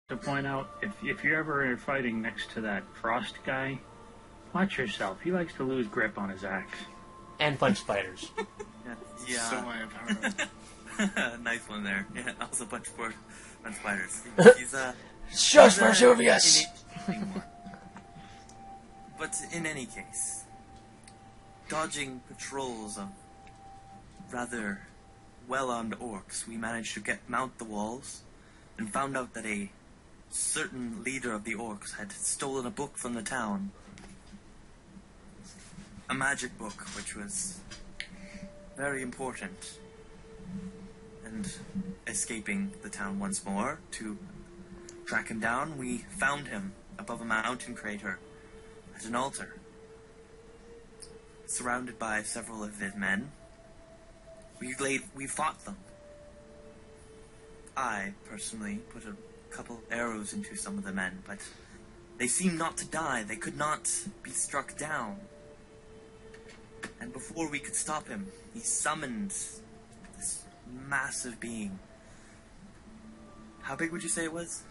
To point out, if you're ever fighting next to that Frost guy, watch yourself. He likes to lose grip on his axe. And punch spiders. Yeah. So I have heard. Nice one there. Yeah, also punch spiders. He's Shush, Vesuvius! But in any case, dodging patrols of rather well-armed orcs, we managed to mount the walls and found out that a certain leader of the orcs had stolen a book from the town. A magic book, which was very important. And escaping the town once more to track him down, we found him above a mountain crater at an altar, surrounded by several of his men. We fought them. I, personally, put a couple arrows into some of the men, but they seemed not to die. They could not be struck down. And before we could stop him, he summoned this massive being. How big would you say it was?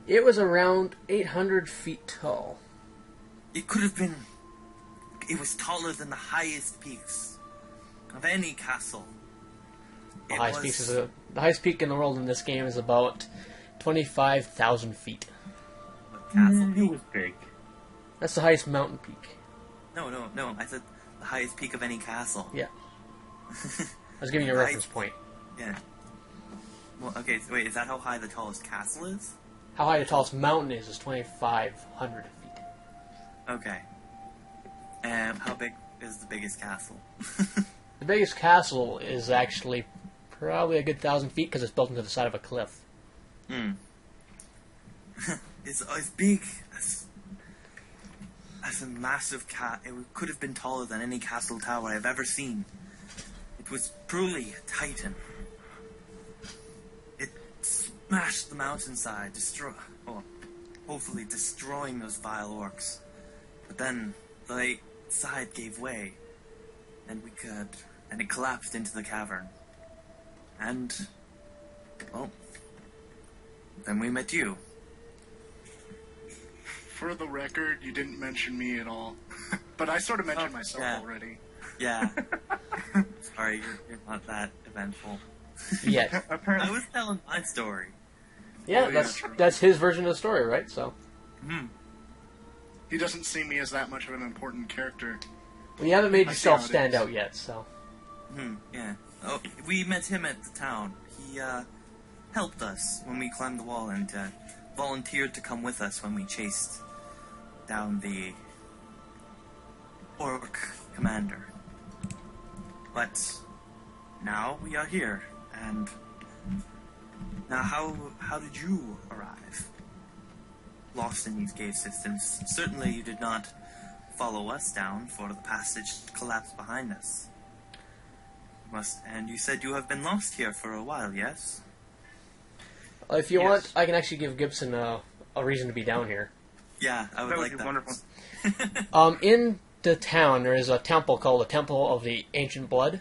It was around 800 feet tall. It could have been... It was taller than the highest peaks of any castle. The highest peak in the world in this game is about 25,000 feet. What castle It peak? was big. That's the highest mountain peak. No. I said the highest peak of any castle. Yeah. I was giving you a reference point. Yeah. Well, okay, so wait, is that how high the tallest castle is? How high the tallest mountain is 2,500 feet. Okay. And how big is the biggest castle? The biggest castle is actually probably a good 1,000 feet because it's built into the side of a cliff. It's as big as a massive it could have been taller than any castle tower I've ever seen. It was truly a titan. It smashed the mountainside, hopefully destroying those vile orcs. But then the side gave way, and it collapsed into the cavern. And, well, then we met you. For the record, you didn't mention me at all. But I sort of mentioned myself already. Yeah. Sorry, you're not that eventful. Yet. I was telling my story. Yeah, Oh, yeah, that's his version of the story, right? So. He doesn't see me as that much of an important character. Well, you haven't made I see yourself how it stand is. out yet, so. Yeah. Oh, we met him at the town. He, helped us when we climbed the wall and, volunteered to come with us when we chased down the orc commander. But now we are here, and now how did you arrive? Lost in these cave systems. Certainly you did not follow us down, for the passage collapsed behind us. And you said you have been lost here for a while, yes? If you Yes. want, I can actually give Gibson a reason to be down here. Yeah, I would That would like be that. wonderful. In the town, there is a temple called the Temple of the Ancient Blood.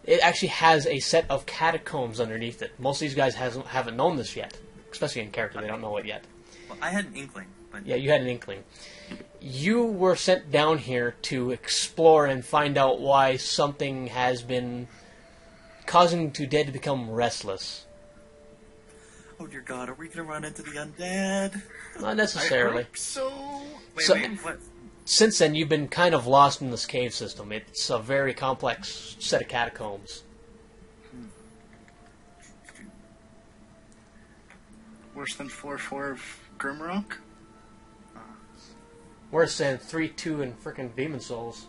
It actually has a set of catacombs underneath it. Most of these guys haven't known this yet, especially in character. They don't know it yet. Well, I had an inkling, but Yeah, you had an inkling. You were sent down here to explore and find out why something has been causing the dead to become restless. oh dear God, are we gonna run into the undead? Not necessarily. I hope so. Wait, So- what? Since then, you've been kind of lost in this cave system. It's a very complex set of catacombs. Worse than 4-4 of Grimrock? Worse than 3-2 and frickin' Demon Souls.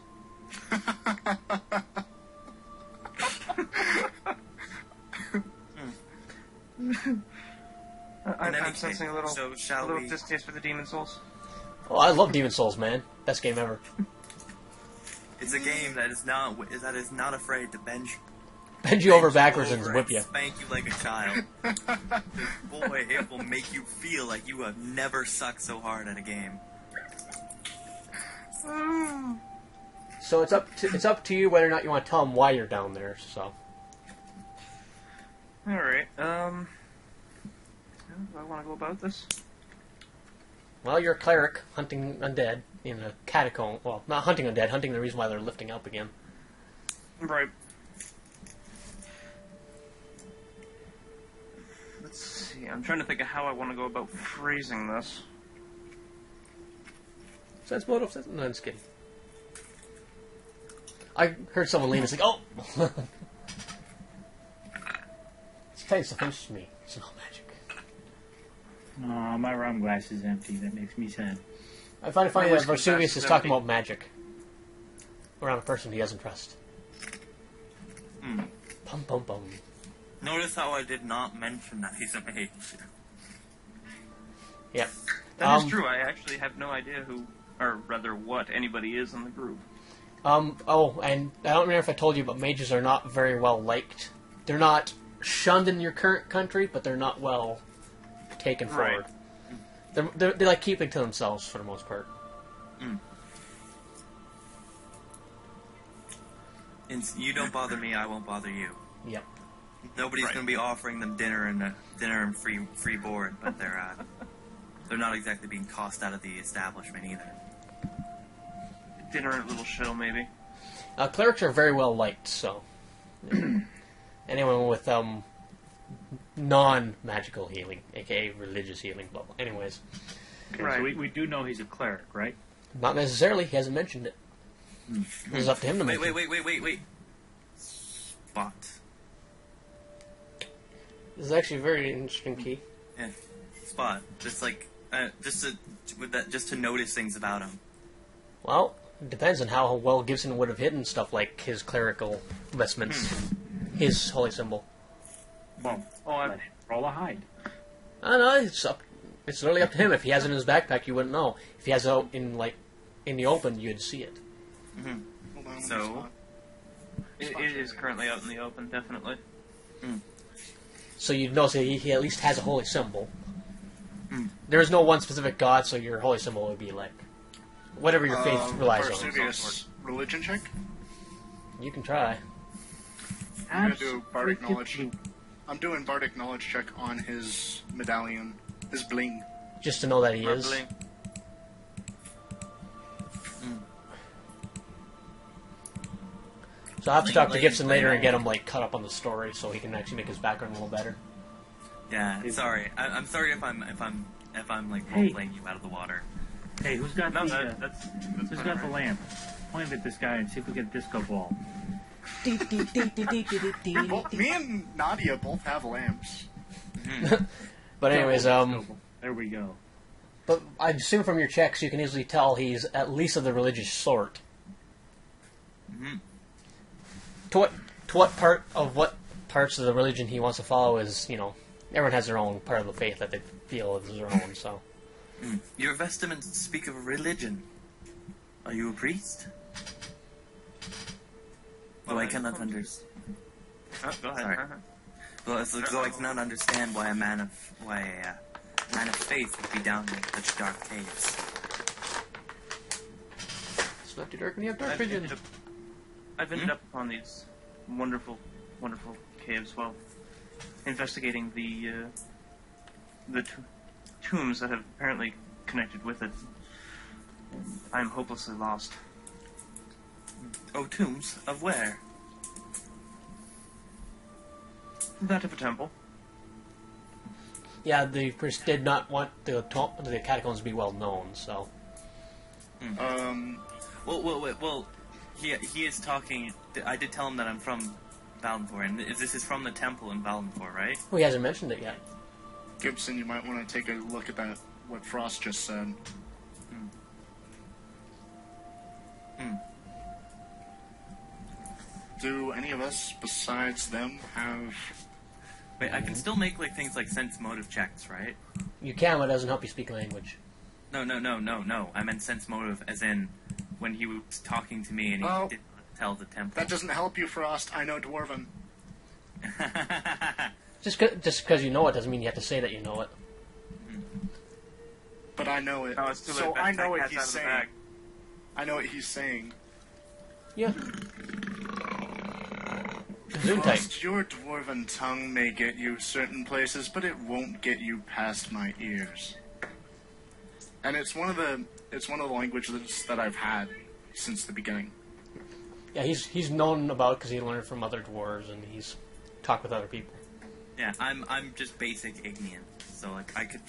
In any I'm case, sensing a little, so shall we- distaste for the Demon Souls. Oh, I love Demon Souls, man. Best game ever. It's a game that is not afraid to bend Bend you over you backwards over and whip you. spank you like a child. Boy, it will make you feel like you have never sucked so hard at a game. So it's up to you whether or not you want to tell them why you're down there. So Alright, do I want to go about this? Well, you're a cleric hunting undead in a catacomb. Well, not hunting undead, hunting the reason why they're lifting up again. Right. Let's see. I'm trying to think of how I want to go about phrasing this. Sense motive? No, I'm just kidding. I heard someone lean. It's like, oh! It's trying to finish me. It's not magic. Oh, my rum glass is empty. That makes me sad. I find it funny My that whiskey glass Vesuvius is is talking empty. about magic around a person he doesn't trust. Pum pum pum. Notice how I did not mention that he's a mage. Yeah. That is true. I actually have no idea who, or rather what, anybody is in the group. Oh, and I don't remember if I told you, but mages are not very well liked. They're not shunned in your current country, but they're not well taken Right. forward. They like keeping to themselves for the most part. You don't bother me, I won't bother you. Yep. Nobody's Right. going to be offering them dinner and free board, but they're not exactly being tossed out of the establishment either. Dinner and a little show, maybe. Clerics are very well liked, so anyone with non-magical healing, aka religious healing, blah blah. Anyways, Okay, Right. so we do know he's a cleric, right? not necessarily. He hasn't mentioned it. It's up to him to Wait, mention. wait. Spot. This is actually a very interesting key. Yeah. Spot. Just like, just to notice things about him. Well, it depends on how well Gibson would have hidden stuff like his clerical vestments, his holy symbol. Well, roll a hide. I don't know. It's up. It's really up to him. If he has it in his backpack, you wouldn't know. If he has it out in the open, you'd see it. Hold on, So- Spot. It is currently out in the open, definitely. So you'd know that he at least has a holy symbol. There is no one specific god, so your holy symbol would be like whatever your faith relies on. Vesuvius, religion check? You can try. I'm gonna do bardic knowledge. Absolutely. I'm doing bardic knowledge check on his medallion, his bling. Just to know that he is. Rumbling. So I'll have to talk to Like- Gibson later and get him caught up on the story so he can actually make his background a little better. Yeah. Sorry. I'm sorry if I'm like Hey. role playing you out of the water. Hey, who's got No, the that's who's fine, got the right? lamp? Point it at this guy and see if we get a disco ball. Me and Nadia both have lamps. But anyways, There we go. but I assume from your checks you can easily tell he's at least of the religious sort. To what parts of the religion he wants to follow is, everyone has their own part of the faith that they feel is their own, so. Your vestments speak of religion. Are you a priest? Though I cannot understand. Oh, go ahead. Sorry. Well, so I cannot understand why a man of faith would be down in such dark caves. It's not too dark when you have dark I've vision. ended up upon these wonderful, wonderful caves while investigating the tombs that have apparently connected with it. I am hopelessly lost. Oh, tombs of where? That of a temple. Yeah, the priest did not want the catacombs to be well known, so. Well, he is talking. I did tell him that I'm from Valenfor, and this is from the temple in Valenfor, right? Well, he hasn't mentioned it yet. Gibson, you might want to take a look at that. What Frost just said. Do any of us besides them have? Wait, I can still make things like sense motive checks, right? You can, but it doesn't help you speak language. No. I meant sense motive as in when he was talking to me and he Oh. did not tell the temple. That doesn't help you, Frost. I know Dwarven. Just because you know it doesn't mean you have to say that you know it. But I know it. Oh, it's too late. So That I know what cat's he's out of the saying. bag. I know what he's saying. Yeah. Zoom type. Frost, your dwarven tongue may get you certain places, but it won't get you past my ears. And it's one of the languages that I've had since the beginning. Yeah, he's known about because he learned from other dwarves and he's talked with other people. Yeah, I'm just basic Ignean, so like I could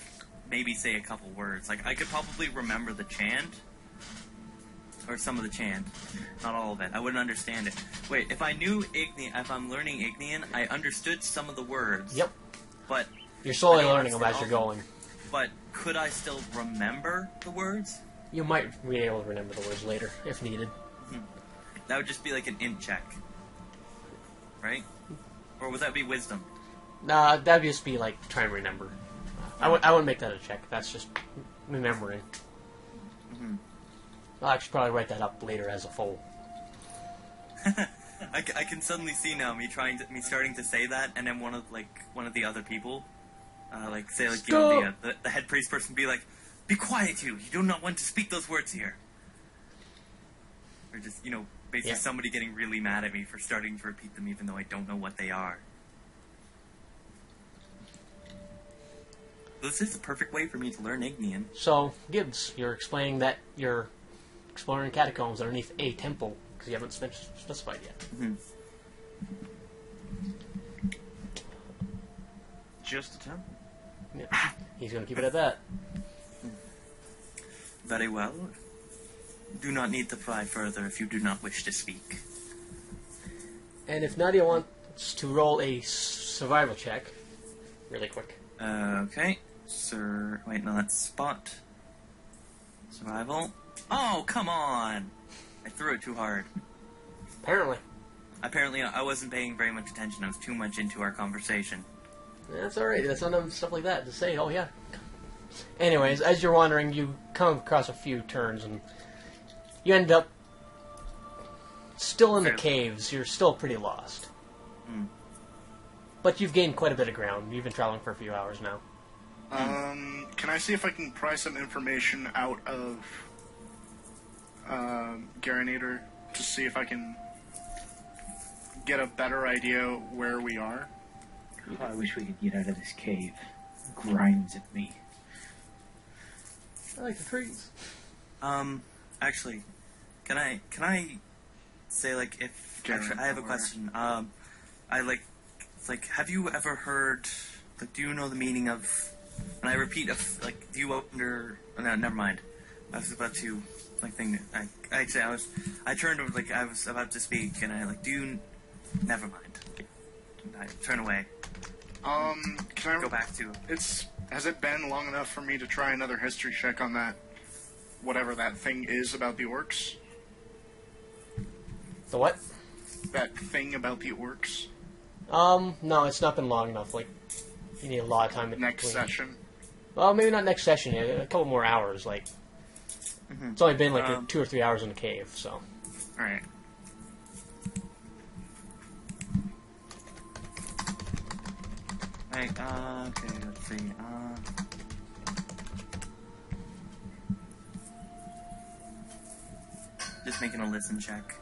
maybe say a couple words. Like I could probably remember the chant. Or some of the chant. Not all of it. I wouldn't understand it. Wait, if I knew Ignean, if I'm learning Ignean, I understood some of the words. Yep. But You're slowly I don't learning them as you're understand going. But could I still remember the words? You might be able to remember the words later, if needed. That would just be like an int check. Right? Or would that be wisdom? Nah, that'd just be like trying to remember. I wouldn't make that a check. That's just remembering. Mm-hmm. I'll actually probably write that up later as a full. I can suddenly see now me starting to say that, and then one of the other people, the head priest person, be like, "Be quiet, you! You do not want to speak those words here." Or just basically somebody getting really mad at me for starting to repeat them, even though I don't know what they are. This is the perfect way for me to learn Ignean. So, Gibbs, you're explaining that you're exploring catacombs underneath a temple, because you haven't specified yet. Mm-hmm. Just a temple. Yeah. He's going to keep it at that. Very well. Do not need to pry further if you do not wish to speak. And if Nadia wants to roll a survival check, really quick. Okay. Sir, wait, no, that's spot. Survival. Oh, come on! I threw it too hard. Apparently, I wasn't paying very much attention. I was too much into our conversation. That's alright. That's enough stuff like that to say, oh yeah. Anyways, as you're wandering, you come across a few turns, and you end up still in the caves. You're still pretty lost. Mm. But you've gained quite a bit of ground. You've been traveling for a few hours now. Can I see if I can pry some information out of Garinator to see if I can get a better idea where we are? Oh, I wish we could get out of this cave. It grinds at me. I like the trees. Actually, can I say, like, if... Actually, I have a question. Have you ever heard... Like, do you know the meaning of... And I repeat, do you under... No, never mind. I was about to... I turned, I was about to speak, and do you... Never mind. I turn away. Can I... Go back to... Has it been long enough for me to try another history check on that... Whatever that thing is about the orcs? The what? That thing about the orcs? No, it's not been long enough. Like, you need a lot of time in Next between. session? Well, maybe not next session. A couple more hours. Like, it's only been 2 or 3 hours in the cave. So. Alright. Right, okay, let's see, just making a listen check.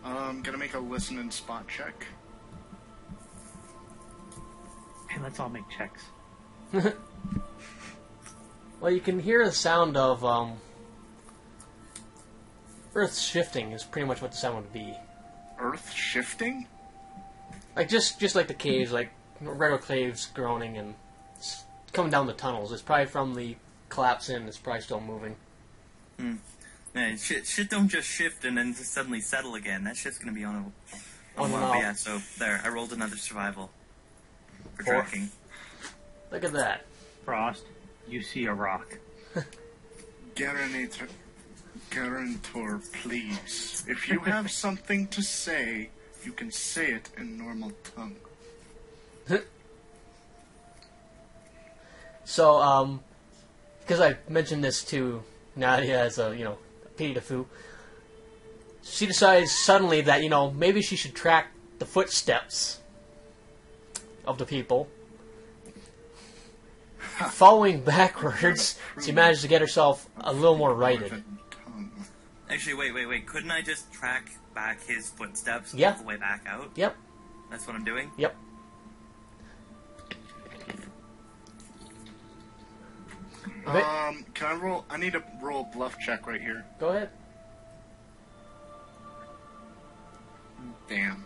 Gonna make a listen and spot check. Hey, let's all make checks. Well, you can hear the sound of Earth shifting is pretty much what the sound would be. Earth shifting? Like just like the caves, like regular caves groaning and coming down the tunnels. It's probably from the collapse in. It's probably still moving. Yeah, shit don't just shift and then just suddenly settle again. That shit's gonna be on a On and while. off. Yeah, so there, I rolled another survival for 4. tracking. Look at that. Frost, you see a rock. Garantor, please. If you have something to say, you can say it in normal tongue. So, because I mentioned this to Nadia as a, pity to foo, she decides suddenly that, maybe she should track the footsteps of the people. Following backwards, she manages to get herself a little more righted. Tongue. Actually, wait. Couldn't I just track back his footsteps Yeah. all the way back out? Yep. That's what I'm doing? Yep. Can I roll? I need to roll a bluff check right here. Go ahead. Damn.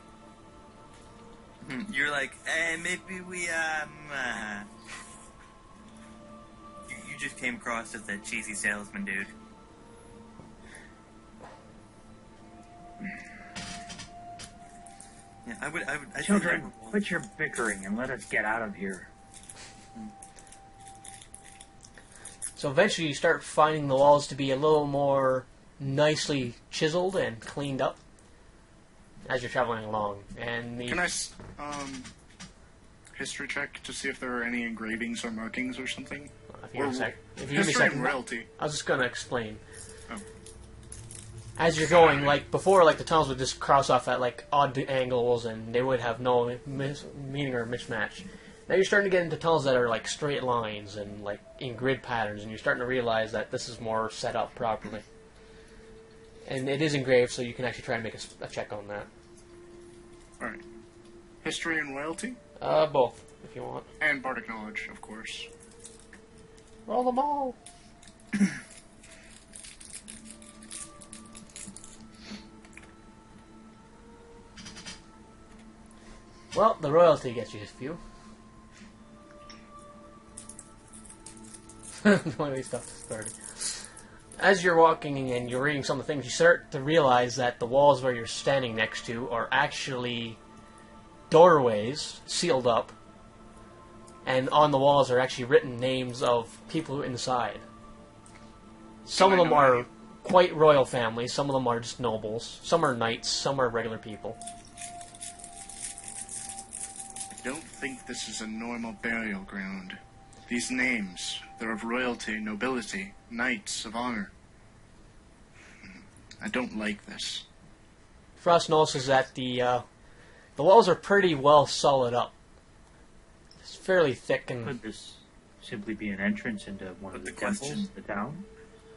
You're like, maybe we, You just came across as that cheesy salesman dude. Yeah, I would Children, quit your bickering and let us get out of here. So eventually you start finding the walls to be a little more nicely chiseled and cleaned up as you're traveling along. And the Can I, history check to see if there are any engravings or markings or something? if you give me a sec. If you give me a History and second, royalty. I was just going to explain. Oh. As you're going, like before, like the tunnels would just cross off at like odd angles, and they would have no meaning or mismatch. Now you're starting to get into tunnels that are like straight lines and like in grid patterns, and you're starting to realize that this is more set up properly. And it is engraved, so you can actually try and make a check on that. Alright. History and royalty? Both, if you want. And bardic knowledge, of course. Roll them all. Well, the royalty gets you a few. One of these stuff started. As you're walking and you're reading some of the things, you start to realize that the walls where you're standing next to are actually doorways sealed up, and on the walls are actually written names of people inside. Some of them are quite royal families, some of them are just nobles, some are knights, some are regular people. I don't think this is a normal burial ground. These names, they're of royalty, nobility, knights of honor. I don't like this. Frost notices that the walls are pretty well solid up. It's fairly thick and... Could this simply be an entrance into one of the temples of the town?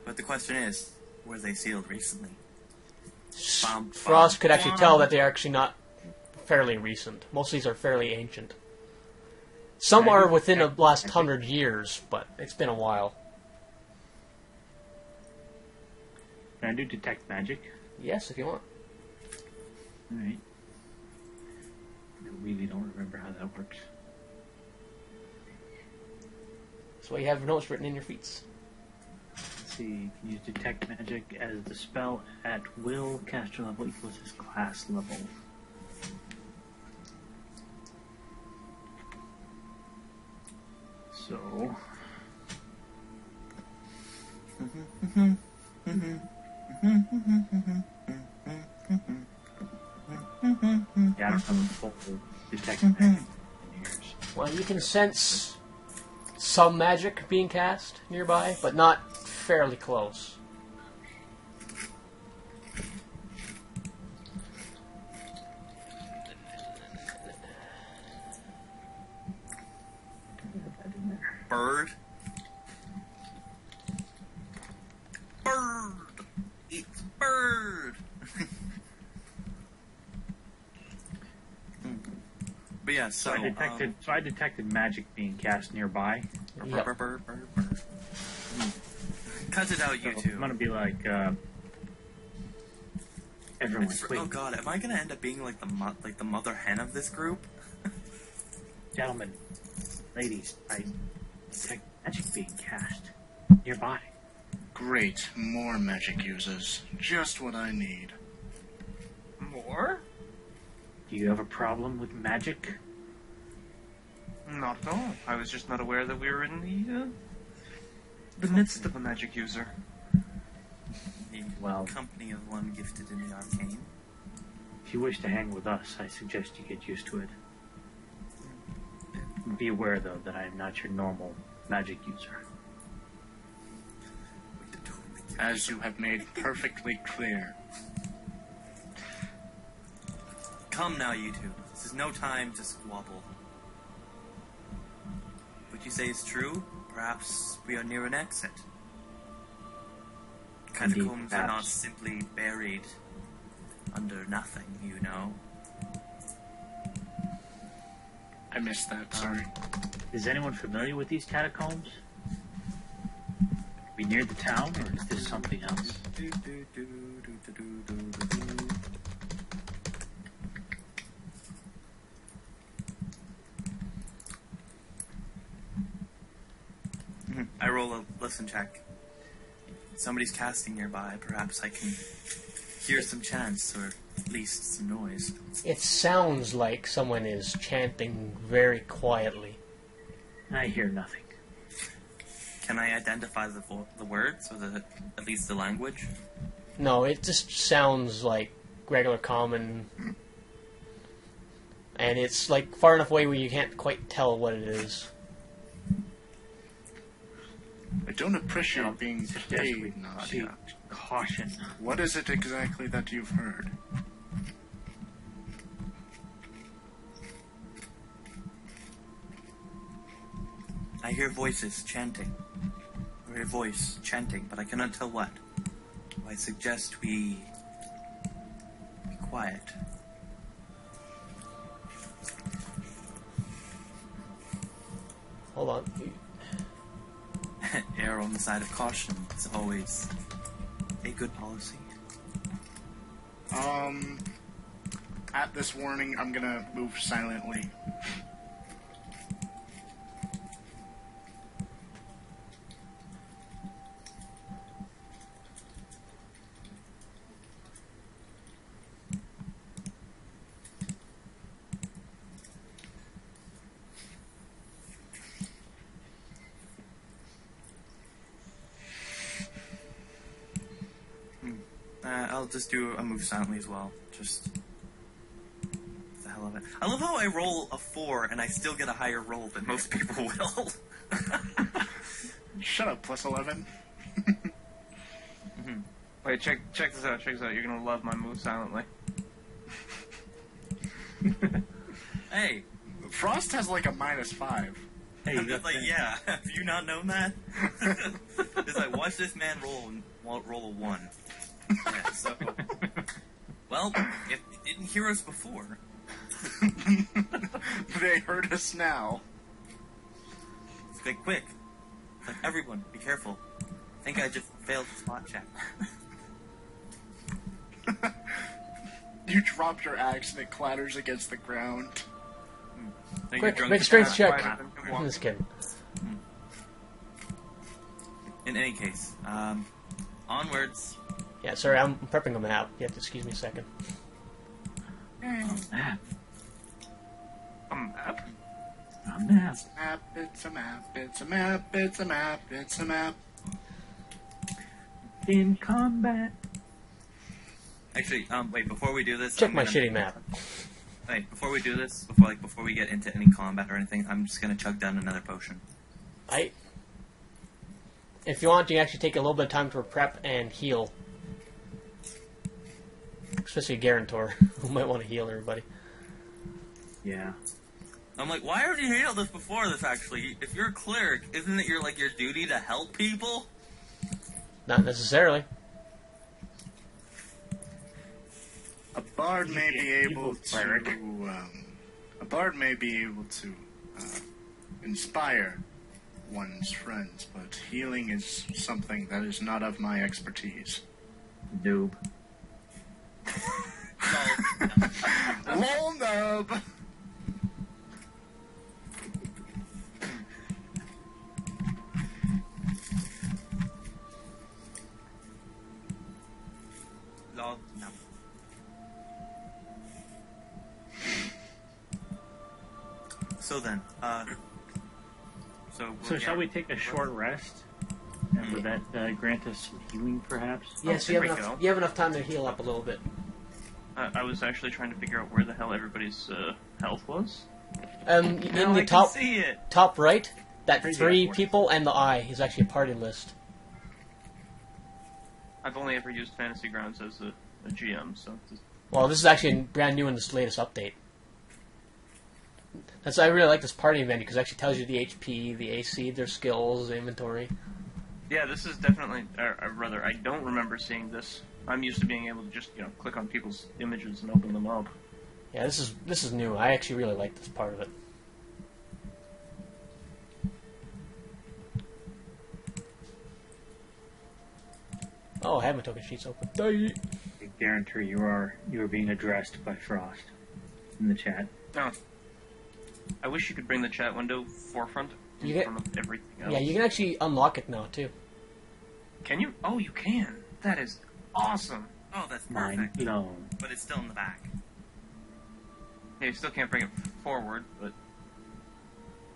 But the question is, were they sealed recently? Frost could actually tell that they're actually not fairly recent. Most of these are fairly ancient. Some are within the last 100 years, but it's been a while. Can I do detect magic? Yes, if you want. Alright. I really don't remember how that works. So you have notes written in your feats. Let's see, you can use detect magic as the spell at will. Caster level equals his class level. So... Yeah, I don't have a full detect magic in yours. Well, you can sense some magic being cast nearby, but not fairly close. Bird. Bird. It's bird. But yeah, so I detected magic being cast nearby. Yep. bird. Cut it out, you So two. I'm gonna be like, everyone, wait, Oh god, am I gonna end up being like the mother hen of this group? gentlemen, ladies, I detect magic being cast nearby. Great, more magic users. Just what I need. More? Do you have a problem with magic? Not at all. I was just not aware that we were in the midst of a magic user. The Well- company of one gifted in the arcane. If you wish to hang with us, I suggest you get used to it. Be aware, though, that I am not your normal magic user. As you have made perfectly clear. Come now, you two. This is no time to squabble. What you say is true. Perhaps we are near an exit. Catacombs are not perhaps. simply buried under nothing, you know. I missed that, sorry. Is anyone familiar with these catacombs? Are we near the town, or is this something else? I roll a listen check. Somebody's casting nearby. Perhaps I can hear some chants, or at least some noise. It sounds like someone is chanting very quietly. I hear nothing. Can I identify the words, or at least the language? No, it just sounds like regular common, and it's like far enough away where you can't quite tell what it is. I don't appreciate No, being suggest we paid, Nadia. Caution. What is it exactly that you've heard? I hear voices chanting. I hear a voice chanting, but I cannot tell what. I suggest we be quiet. Hold on. Err on the side of caution is always a good policy. At this warning, I'm gonna move silently. I'll just do a move silently as well. Just the hell of it. I love how I roll a 4 and I still get a higher roll than most people will. Shut up, plus 11. Wait, check this out. Check this out. You're gonna love my move silently. Hey, Frost has like a -5. Hey, I'm just like, yeah. Have you not known that? It's like, watch this man roll a 1. Yeah, so, well, if you didn't hear us before, They heard us now. it's like, quick. It's like, everyone, be careful. I think I just failed the spot check. You drop your axe and it clatters against the ground. Think Quick, you're drunk make a as strength hell. check. Quiet up and I'm just kidding. In any case, onwards. Yeah, sorry, I'm prepping a map. You have to excuse me a second. map. A map? A map. It's a map, it's a map, it's a map, it's a map. In combat. Actually, wait, before we do this... Check I'm my gonna- shitty map. Wait, before we do this, before we get into any combat or anything, I'm just gonna chug down another potion. If you want, you can actually take a little bit of time to prep and heal. Especially Garantor, who might want to heal everybody. Yeah. I'm like, why haven't you handled this before this, actually? If you're a cleric, isn't it your duty to help people? Mm-hmm. Not necessarily. A bard may be able Cleric. to, inspire one's friends, but healing is something that is not of my expertise. Noob. Lol nub! Lol, no. So then, So shall we take a short rest? And would that grant us some healing, perhaps? Yes, there you we have enough. go. You have enough time to heal up a little bit. I was actually trying to figure out where the hell everybody's health was. In Now the I top can see it. top right, that Crazy 3 upward. people and the eye is actually a party list. I've only ever used Fantasy Grounds as a GM, so just, Well, this is actually brand new in this latest update. I really like this party menu because it actually tells you the HP, the AC, their skills, the inventory. Yeah, this is definitely, or rather, I don't remember seeing this. I'm used to being able to just, click on people's images and open them up. Yeah, this is new. I actually really like this part of it. Oh, I have my token sheets open. I guarantee you are being addressed by Frost in the chat. Oh. I wish you could bring the chat window forefront in front of everything else. Yeah, you can actually unlock it now, too. Can you? Oh, you can. That is awesome. Oh, that's Mind perfect. blown. But it's still in the back. Yeah, you still can't bring it forward, but...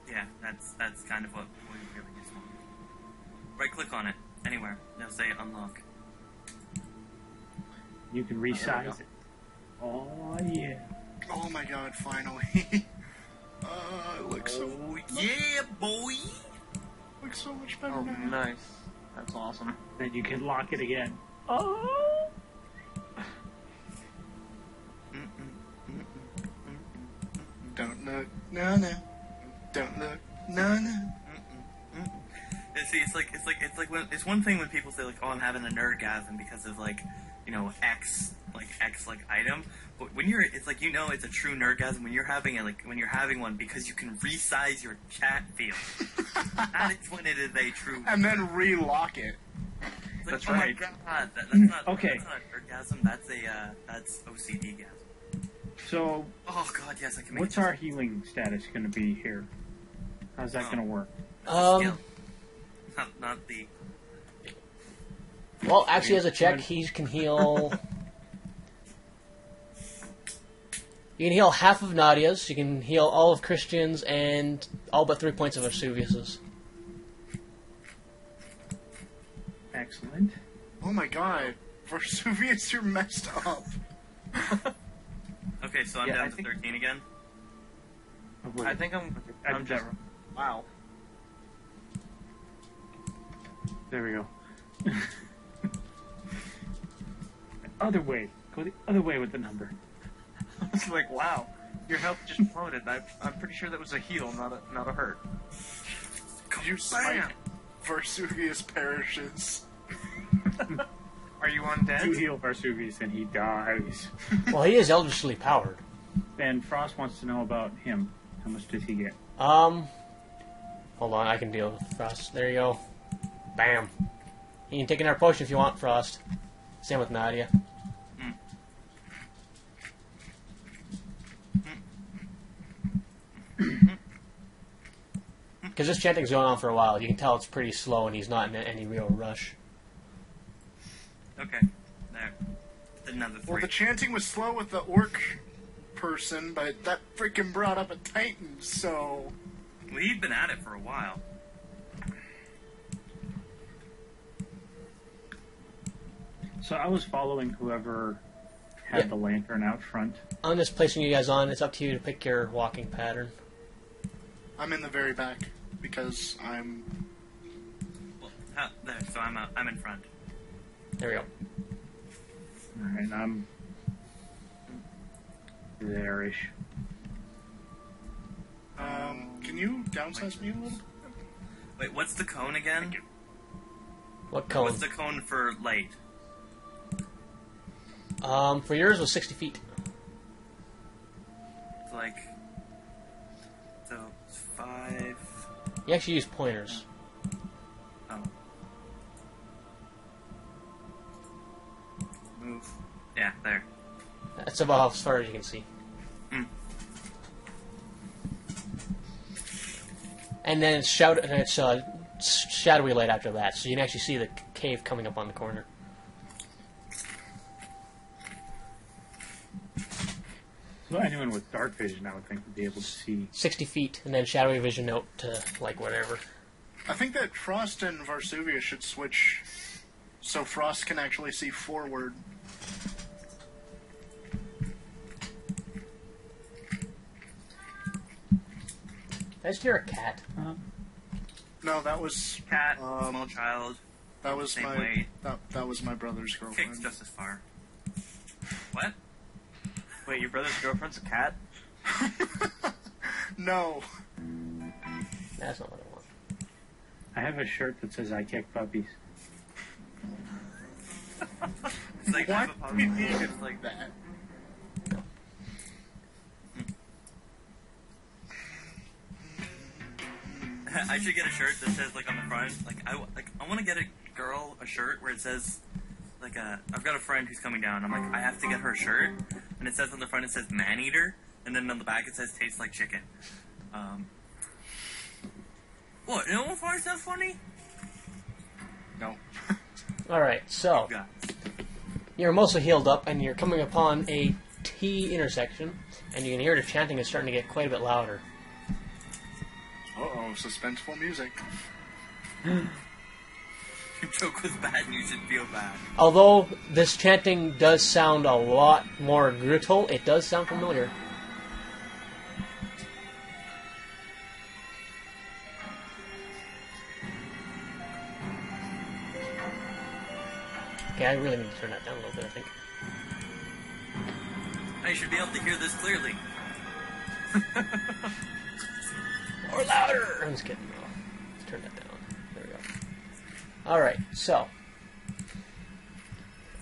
Yeah, that's kind of what we really just want. Right click on it. Anywhere. It'll say unlock. You can resize it. Oh, yeah. Oh my god, finally. It looks so Yeah, boy! looks so much better Oh, now. nice. That's awesome. Then you can lock it again. Oh! Don't look, no. Don't look, no. See, it's when it's one thing when people say like, "Oh, I'm having a nerdgasm because of X item," but when it's like it's a true nerdgasm when you're having one because you can resize your chat field. That is when it is a true. And then relock it. It's like, That's oh right. my god, that's not Okay. That's not a nerdgasm. That's OCD-gasm. So, Oh god, yes, I can make what's it. our healing status going to be here? How's that going to work? Skill. Not the. Well, actually, as a check, he can heal... You can heal half of Nadia's, you can heal all of Christian's, and all but 3 points of Vesuvius's. Excellent. Oh my god. Vesuvius, you're messed up. Okay, so I'm Yeah, down I to think- 13 again. Oh, wait. I think I'm just... Wow. There we go. Other way. Go the other way with the number. It's like, wow, your health just plummeted. I'm pretty sure that was a heal, not a hurt. You smite, Vesuvius perishes. Are you You undead? heal Vesuvius and he dies. Well, he is eldritchly powered. And Frost wants to know about him. How much does he get? Hold on, I can deal with Frost. There you go. Bam. You can take another potion if you want, Frost. Same with Nadia. Because this chanting's going on for a while. You can tell it's pretty slow and he's not in any real rush. Okay, there. Another 3. Well, the chanting was slow with the orc person, but that freaking brought up a titan, so... Well, he'd been at it for a while. So I was following whoever had Yeah. the lantern out front. I'm just placing you guys on. It's up to you to pick your walking pattern. I'm in the very back, because I'm... Well, there. So I'm in front. There we go. Alright, I'm there-ish. Can you downsize me a little? Wait, what's the cone again? What cone? What's the cone for light? For yours was 60 feet. It's like. So, it's 5. You actually use pointers. Oh. Move. Yeah, there. That's about as far as you can see. And then it's shadowy light after that, so you can actually see the cave coming up on the corner. So anyone with dark vision, I would think, would be able to see. 60 feet, and then shadowy vision out to, like, whatever. I think that Frost and Vesuvius should switch so Frost can actually see forward. I just hear a cat. No, that was... Cat, small child, That was same my... weight. That was my brother's Kicks girlfriend. just as far. What? Wait, your brother's girlfriend's a cat? No. That's not what I want. I have a shirt that says I kick puppies. It's like What? it's like that. I should get a shirt that says like on the front, I want to get a girl a shirt where it says I've got a friend who's coming down. I'm like, I have to get her a shirt, and it says on the front, it says man eater, and then on the back it says tastes like chicken. What? No one finds that funny? No. Alright, so Yeah. you're mostly healed up, and you're coming upon a T intersection, and you can hear the chanting is starting to get quite a bit louder. Uh-oh, suspenseful music. Your joke was bad and you should feel bad. Although this chanting does sound a lot more brutal, it does sound familiar. Okay, I really need to turn that down a little bit, I think. I should be able to hear this clearly. Or louder! I'm just kidding. No. Let's turn that down. There we go. Alright, so.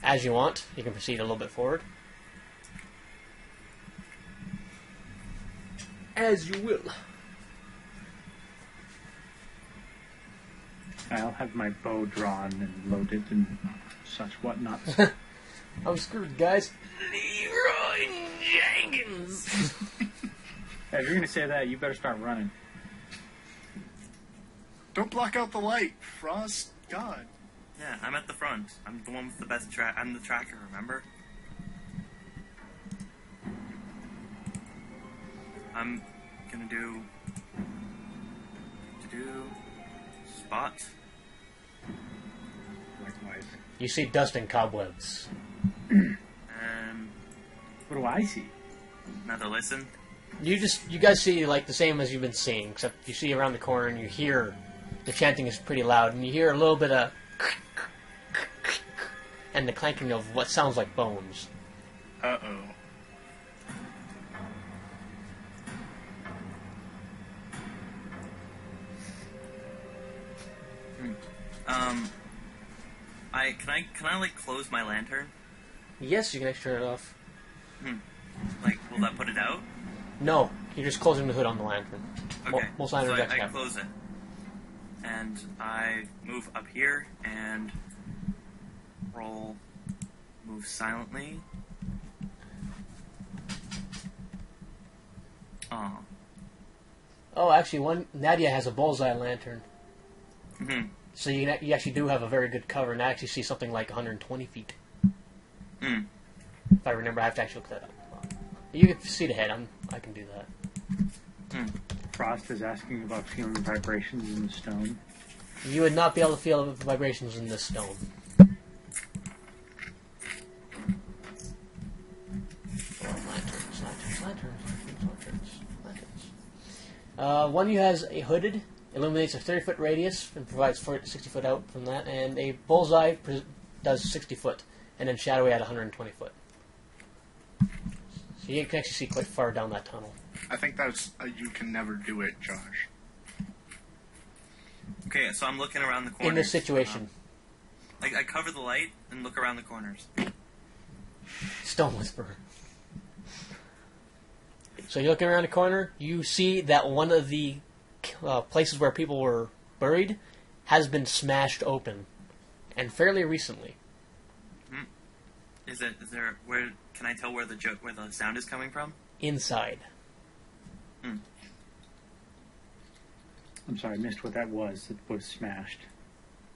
As you want, you can proceed a little bit forward. As you will. I'll have my bow drawn and loaded and such whatnots. I'm screwed, guys. Leroy Jenkins! If you're gonna say that, you better start running. Don't block out the light, Frost. God. Yeah, I'm at the front. I'm the one with the best track. I'm the tracker, remember? I'm gonna do spot. Likewise. You see dust and cobwebs. And What do I see? another listen. You guys see like the same as you've been seeing, except you see around the corner and you hear the chanting is pretty loud, and you hear a little bit of and the clanking of what sounds like bones. Uh-oh. Can I like close my lantern? Yes, you can actually turn it off. Like, will that put it out? No, you're just closing the hood on the lantern. Okay. Most So lanterns I actually have. close it, and I move up here and move silently. Oh. Oh, actually, Nadia has a bullseye lantern, Mm-hmm. so you actually do have a very good cover, and I actually see something like 120 feet. Mm. If I remember, I have to actually look that up. You can see the head. I can do that. Mm. Frost is asking about feeling vibrations in the stone. You would not be able to feel the vibrations in this stone. Lanterns. One you has a hooded, illuminates a 30-foot radius and provides 60 foot out from that, and a bullseye does 60 foot, and then shadowy at 120 foot. So you can actually see quite far down that tunnel. I think that's you can never do it, Josh. Okay, so I'm looking around the corners. In this situation, I cover the light and look around the corners. Stone Whisperer. So you're looking around the corner, you see that one of the places where people were buried has been smashed open, and fairly recently. Is there? Where can I tell where the sound is coming from? Inside. I'm sorry, I missed what that was. It was smashed.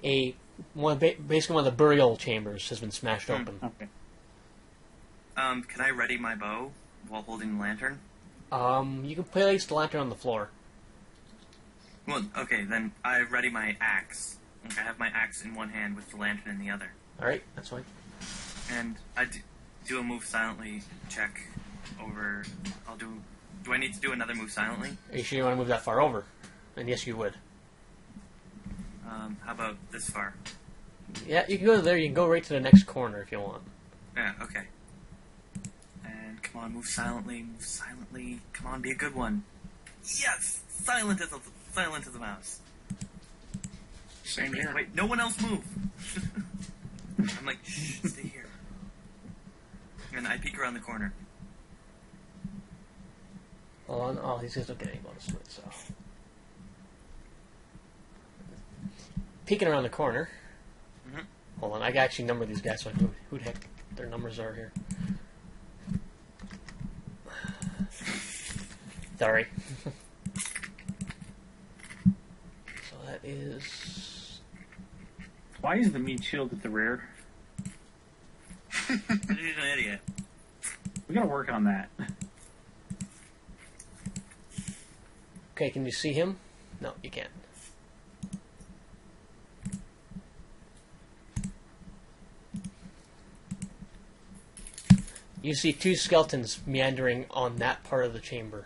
Basically one of the burial chambers has been smashed open. Okay. Can I ready my bow while holding the lantern? You can place the lantern on the floor. Well, okay, then I ready my axe. I have my axe in one hand with the lantern in the other. Alright, that's fine. And I do a move silently check over. Do I need to do another move silently? Are you sure you want to move that far over? And yes, you would. How about this far? Yeah, you can go there. You can go right to the next corner if you want. Yeah, okay. And come on, move silently, move silently. Come on, be a good one. Yes, silent as a mouse. Same here. Wait, no one else move. I'm like, shh, stay here. And I peek around the corner. Hold on. Oh, these guys don't get any bonus to it, so. Peeking around the corner. Mhm. Hold on, I can actually number these guys so I know who the heck their numbers are here. Sorry. So that is... Why is the meat shield at the rear? He's an idiot. We gotta work on that. Okay, can you see him? No, you can't. You see two skeletons meandering on that part of the chamber.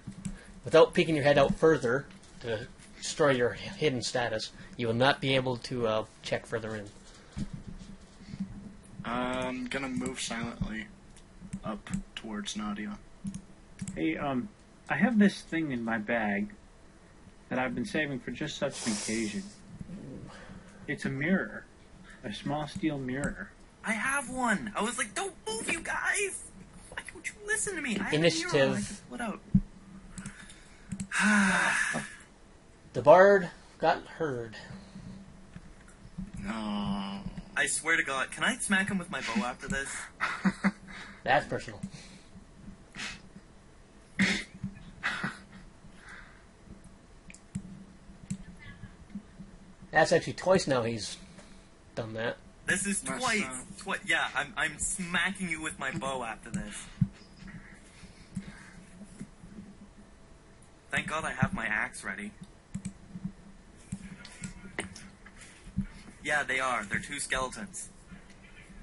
Without peeking your head out further to destroy your hidden status, you will not be able to check further in. I'm gonna move silently up towards Nadia. Hey, I have this thing in my bag that I've been saving for just such an occasion. It's a mirror. A small steel mirror. I have one. I was like, don't move, you guys. Why don't you listen to me? I have Initiative. A mirror I can pull it out. The bard got heard. No. I swear to God, can I smack him with my bow after this? That's personal. That's actually twice now he's done that. This is My twice. son. Yeah, I'm smacking you with my bow after this. Thank God I have my axe ready. Yeah, they are. They're two skeletons.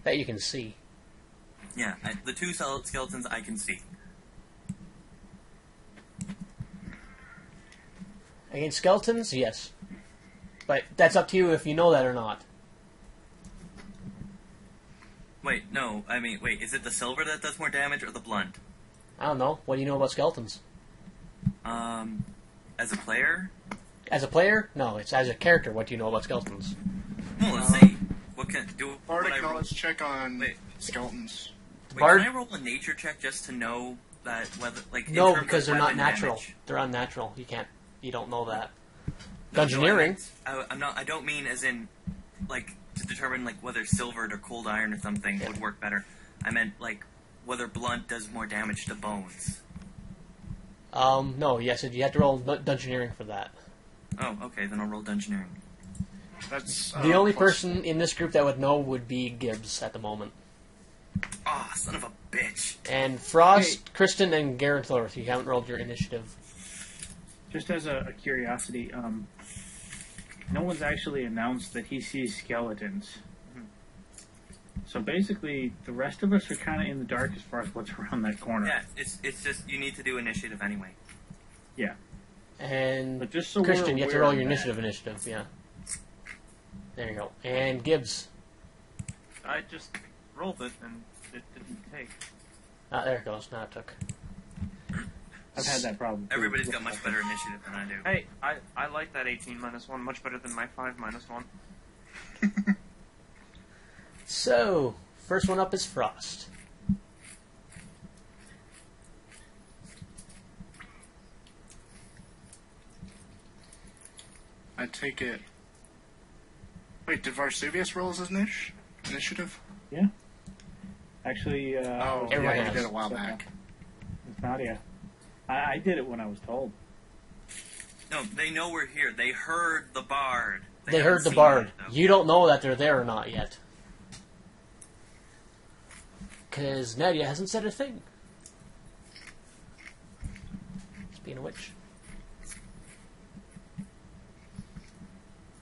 That you can see. Yeah, the two skeletons I can see. Against skeletons, yes. But that's up to you if you know that or not. Wait, no, I mean, wait, is it the silver that does more damage or the blunt? I don't know. What do you know about skeletons? As a player? As a player? No, it's as a character. What do you know about skeletons? No, let's see. What can do? Bardic would I roll? knowledge check on Wait. skeletons. Wait, Bard- can I roll a nature check just to know that whether, like, in No, terms because of they're not weapon natural. damage? They're unnatural. You don't know that. No, Dungeoneering. I don't mean as in, like, to determine like whether silvered or cold iron or something Yeah. would work better. I meant like whether blunt does more damage to bones. No, yes, you have to roll dungeoneering for that. Oh, okay, then I'll roll dungeoneering. That's The only plus- person in this group that would know would be Gibbs at the moment. Ah, son of a bitch. And Frost, Kristen, and Garanthor, you haven't rolled your initiative. Just as a curiosity, no one's actually announced that he sees skeletons. So basically, the rest of us are kind of in the dark as far as what's around that corner. Yeah, it's just you need to do initiative anyway. Yeah. And But just so Christian, we're you have to aware roll of your that. initiative, yeah. There you go. And Gibbs. I just rolled it and it didn't take. Ah, there it goes. Now it took. I've had that problem. too. Everybody's got much better initiative than I do. Hey, I like that 18 minus 1 much better than my 5 minus 1. So, first one up is Frost. I take it. Wait, did Varsuvius roll his initiative? Yeah. Actually, Oh, Everyone yeah, has. you did a while So, back. It's Nadia. I did it when I was told. No, they know we're here. They heard the bard. They haven't heard the seen bard. it, though. You don't know that they're there or not yet. Because Nadia hasn't said a thing. She's being a witch.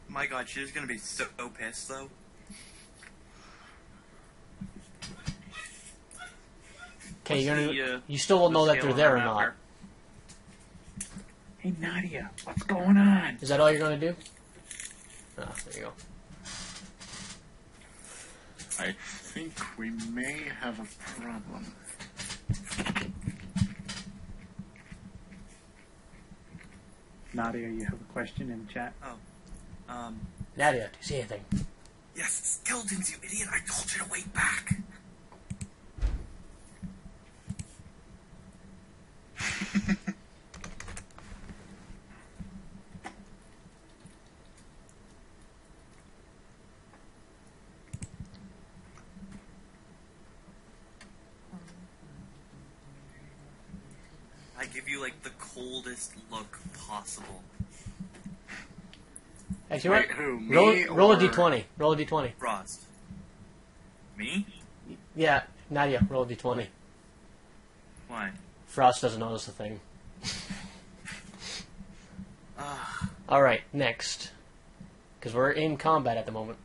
My God, she's gonna be so pissed though. Okay, What's you're the, gonna, you still won't the know that scale they're on there our or map not. there? Hey, Nadia, what's going on? Is that all you're going to do? Ah, there you go. I think we may have a problem. Nadia, you have a question in the chat? Nadia, do you see anything? Yes, skeletons, you idiot! I told you to wait back. I give you like the coldest look possible. Actually, Wait, what? who? Me Roll a or- d20. Roll a d20. Frost. Me? Yeah, Nadia, roll a d20. Why? Frost doesn't notice a thing. Ah. Alright, next. Because we're in combat at the moment.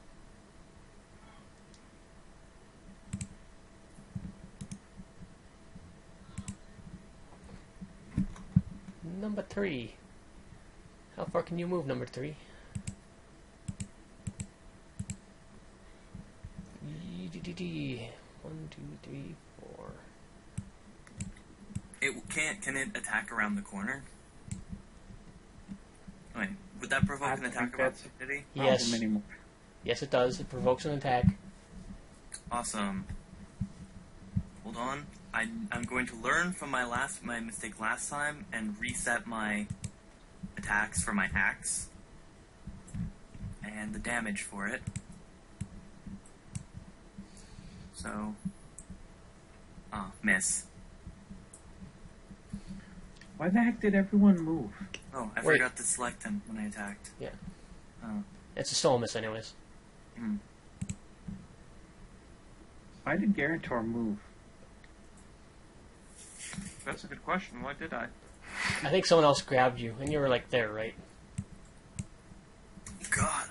Number 3. How far can you move, number 3? One, two, three, four. Can it attack around the corner? Wait, would that provoke I an think attack of that's- opportunity? Yes. Anymore. Yes, it does. It provokes an attack. Awesome. Hold on. I'm going to learn from my mistake last time and reset my attacks for my axe and the damage for it. So, miss. Why the heck did everyone move? Oh, I Wait. forgot to select him when I attacked. Yeah. Oh. It's a still a miss, anyways. Hmm. Why did Garantor move? That's a good question. Why did I? I think someone else grabbed you, and you were like there, right? God.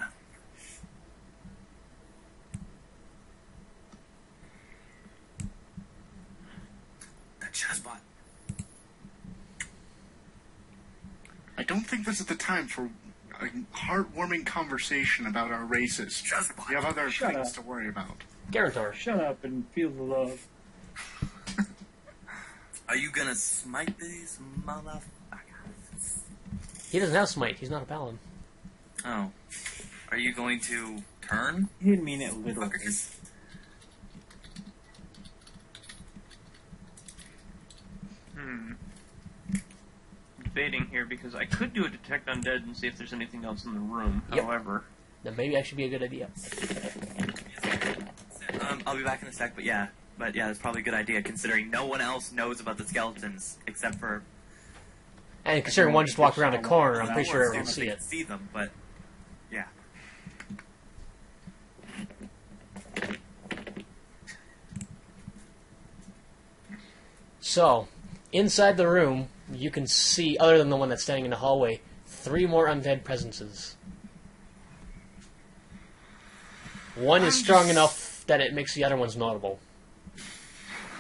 That chessbot. I don't think this is the time for a heartwarming conversation about our races. Chessbot. We have other Shut things up. to worry about. Garantor. Shut up and feel the love. Are you gonna smite these motherfuckers? He doesn't have smite. He's not a paladin. Oh. Are you going to turn? He didn't mean it literally. Fuckers? Debating here because I could do a detect undead and see if there's anything else in the room. Yep. However, Then maybe that should be a good idea. I'll be back in a sec, but yeah, that's probably a good idea considering no one else knows about the skeletons except for And considering one just walked around a corner, I'm pretty sure They everyone will see it. see them, but yeah. So, inside the room, you can see, other than the one that's standing in the hallway, 3 more undead presences. One is strong enough that it makes the other ones notable.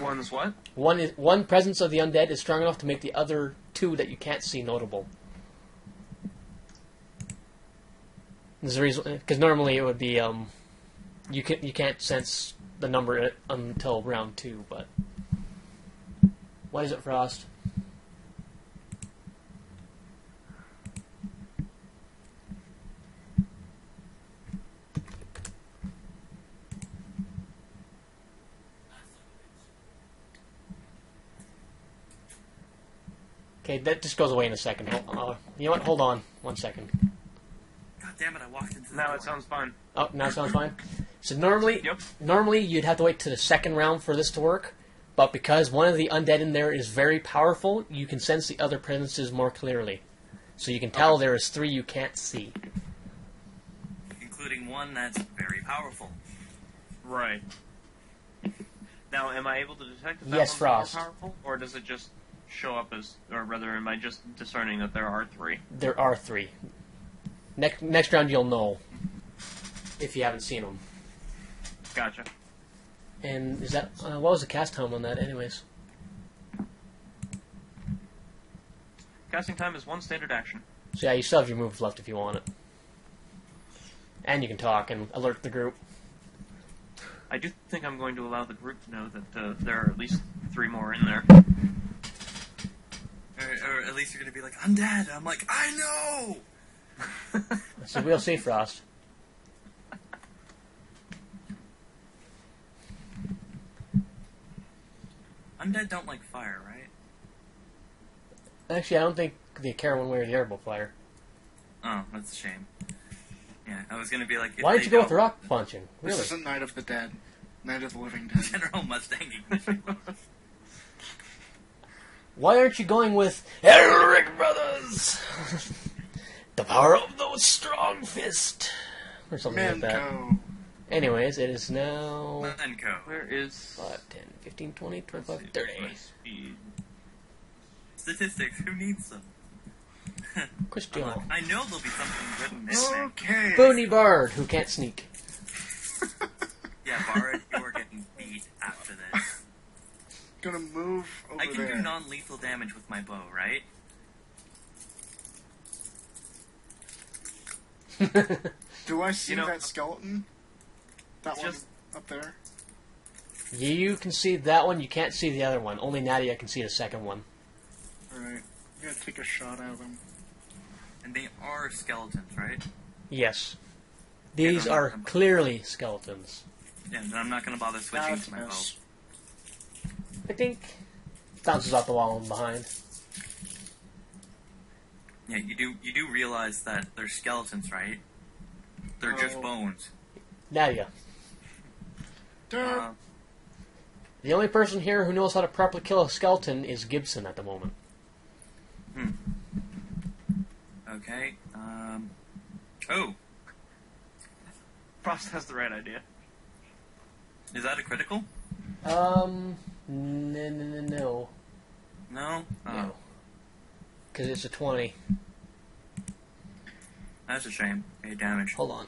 one's what? One presence of the undead is strong enough to make the other 2 that you can't see notable. There's a reason, because normally it would be you can't sense the number until round 2, but what is it, Frost? Okay, that just goes away in a second. You know what? Hold on 1 second. God damn it! I walked into the Now door. it sounds fine. Oh, now it sounds fine. So normally you'd have to wait to the second round for this to work, but because one of the undead in there is very powerful, you can sense the other presences more clearly. So you can tell there is 3 you can't see. including one that's very powerful. Right. Now, am I able to detect if that Yes, one's Frost. more powerful, or does it just show up as, or rather, am I just discerning that there are 3? There are 3. Next round you'll know if you haven't seen them. Gotcha. And is that what was the cast time on that, anyways? Casting time is 1 standard action. So yeah, you still have your moves left if you want it, and you can talk and alert the group. I do think I'm going to allow the group to know that there are at least 3 more in there. Or at least you're gonna be like, I'm dead. I'm like, I know! So we'll see, Frost. Undead don't like fire, right? Actually, I don't think they care one way or the other about fire. Oh, that's a shame. Yeah, I was gonna be like, if Why they don't you go with don't- rock punching? Really? This isn't Night of the Dead. Night of the Living Dead. General Mustang Ignition. Why aren't you going with Elric Brothers? The power of those strong fist. Or something like that. Manco. Anyways, it is now Manco. Where is 5, 10, 15, 20, 25, let's see, 30. my speed? Statistics, who needs them? Christian. I know there'll be something good in this thing. Okay. Boony Bard, who can't sneak. Yeah, Bard, you are getting beat after this. Gonna move over I can there. do non-lethal damage with my bow, right? Do I see You know, that skeleton? That one just- up there? You can see that one, you can't see the other one. Only Nadia can see the second one. Alright. I'm gonna take a shot at him. And they are skeletons, right? Yes. These Yeah, are I'm- clearly skeletons. Yeah, then I'm not gonna bother switching That's to my bow. miss. I think. Bounces off the wall and behind. Yeah, you do realize that they're skeletons, right? They're just Oh. bones. Nadia. Derp. Uh, The only person here who knows how to properly kill a skeleton is Gibson at the moment. okay. Oh, Frost has the right idea. is that a critical? No. No. Oh, No. Because it's a 20. that's a shame. Okay, damage. Hold on.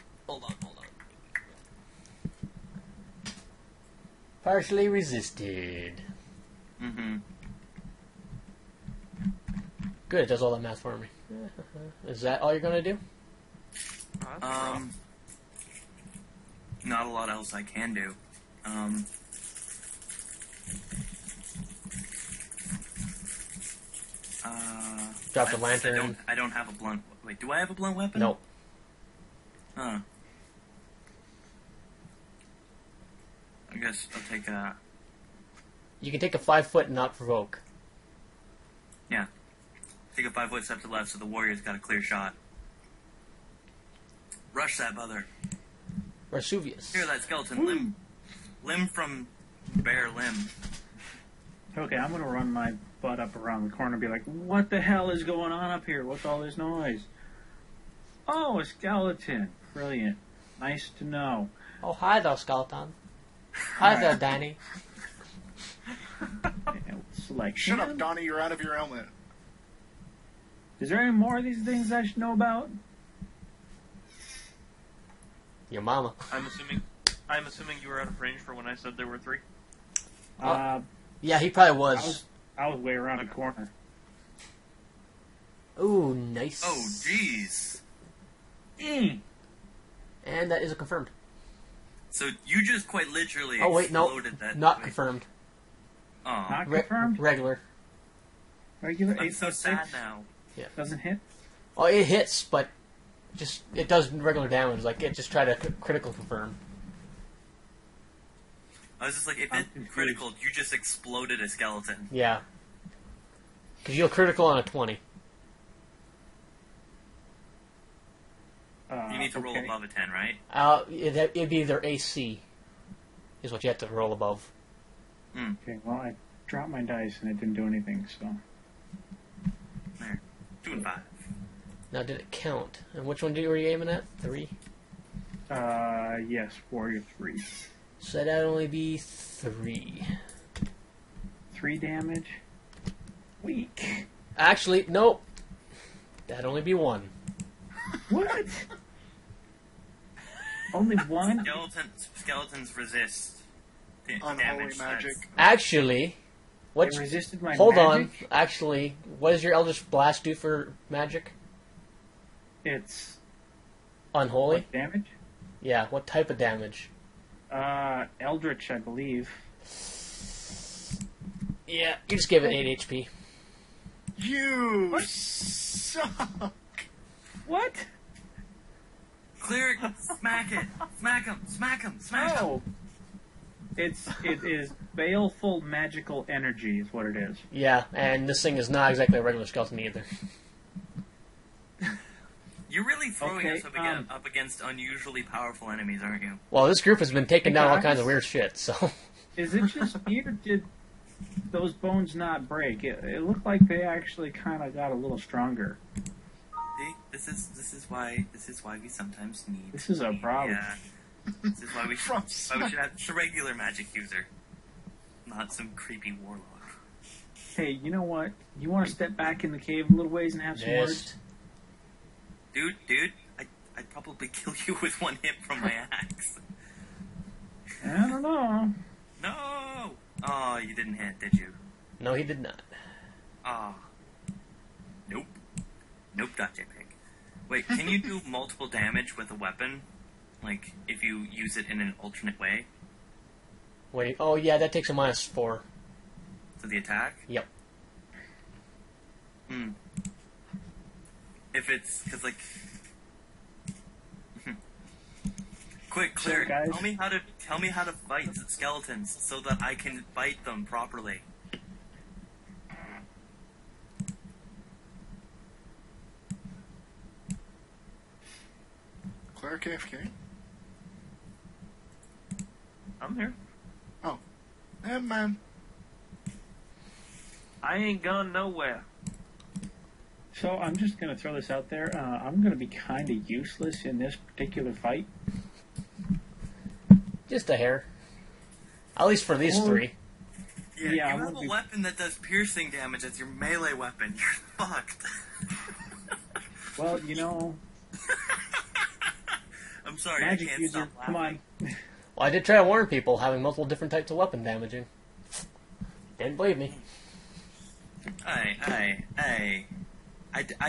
Partially resisted. Mm-hmm. Good, it does all that math for me. Is that all you're gonna do? Oh, that's rough. Not a lot else I can do. Drop the I lantern. don't have a blunt. Wait, do I have a blunt weapon? Nope. Huh. I guess I'll take a. You can take a 5 foot and not provoke. Yeah. Take a 5-foot step to the left so the warrior's got a clear shot. Rush that mother. Vesuvius. Hear that skeleton limb. Limb from bare limb. Okay, I'm gonna run my butt up around the corner and be like, what the hell is going on up here? What's all this noise? Oh, a skeleton. Brilliant. Nice to know. Oh, hi there, skeleton. Hi there, Danny. Yeah, select Shut him. up, Donnie, you're out of your element. Is there any more of these things I should know about? Your mama. I'm assuming you were out of range for when I said there were 3. Yeah, he probably was. I was way around the corner. Ooh, nice. Oh, jeez. And that is a confirmed. So you just quite literally Oh, wait, no. exploded that. Not wait. confirmed. Oh, Not confirmed? Regular. Regular I'm so sad 8.6 now. doesn't hit? Oh, it hits, but just it does regular damage. Like, it just tried to critical confirm. I was just like, if I'm it confused. critical, you just exploded a skeleton. Yeah. Because you'll critical on a 20. You need to roll okay. above a 10, right? It'd be their AC, is what you have to roll above. Okay, well, I dropped my dice and it didn't do anything, so. There. 2 and 5. Now, did it count? And which one were you aiming at? 3? Yes, Warrior 3. So that'd only be 3. 3 damage. Weak. Actually, nope. That'd only be 1. What? Only 1? Skeletons resist Unholy damage. magic. Actually, what's... It resisted my Hold magic? on. Actually, what does your Eldritch Blast do for magic? It's Unholy? what damage? Yeah, what type of damage? Eldritch, I believe. Yeah, you just give it 8 HP. You suck. What? Clear it. Smack it. Smack him. Smack him. Smack him. Oh. It is baleful magical energy is what it is. Yeah, and this thing is not exactly a regular skeleton either. You're really throwing Okay, us up against unusually powerful enemies, aren't you? Well, this group has been taking Hey, down all guys. kinds of weird shit, so... Is it just me, or did those bones not break? It looked like they actually kind of got a little stronger. See, this is why we sometimes need. This is a problem. Yeah. This is why we should have just a regular magic user, not some creepy warlock. Hey, you know what? You want to step back in the cave a little ways and have some words? Dude, I'd probably kill you with one hit from my axe. I don't know. No! Oh, you didn't hit, did you? No, he did not. Oh. Nope. Nope, Dr. Pig. Wait, can you do multiple damage with a weapon? Like, if you use it in an alternate way? Wait, oh yeah, that takes a -4. To the attack? Yep. If it's, cause like... Quick, Claire, So, guys- tell me how to fight skeletons so that I can fight them properly. Claire KFK? I'm here. Oh. Man. I ain't gone nowhere. So I'm just going to throw this out there. I'm going to be kind of useless in this particular fight. Just a hair. At least for these Or- three. Yeah, Yeah, I'm you have gonna a be- weapon that does piercing damage as your melee weapon. You're fucked. Well, you know, I'm sorry, magic I can't user, stop laughing. come on. Well, I did try to warn people having multiple different types of weapon damaging. Didn't believe me. I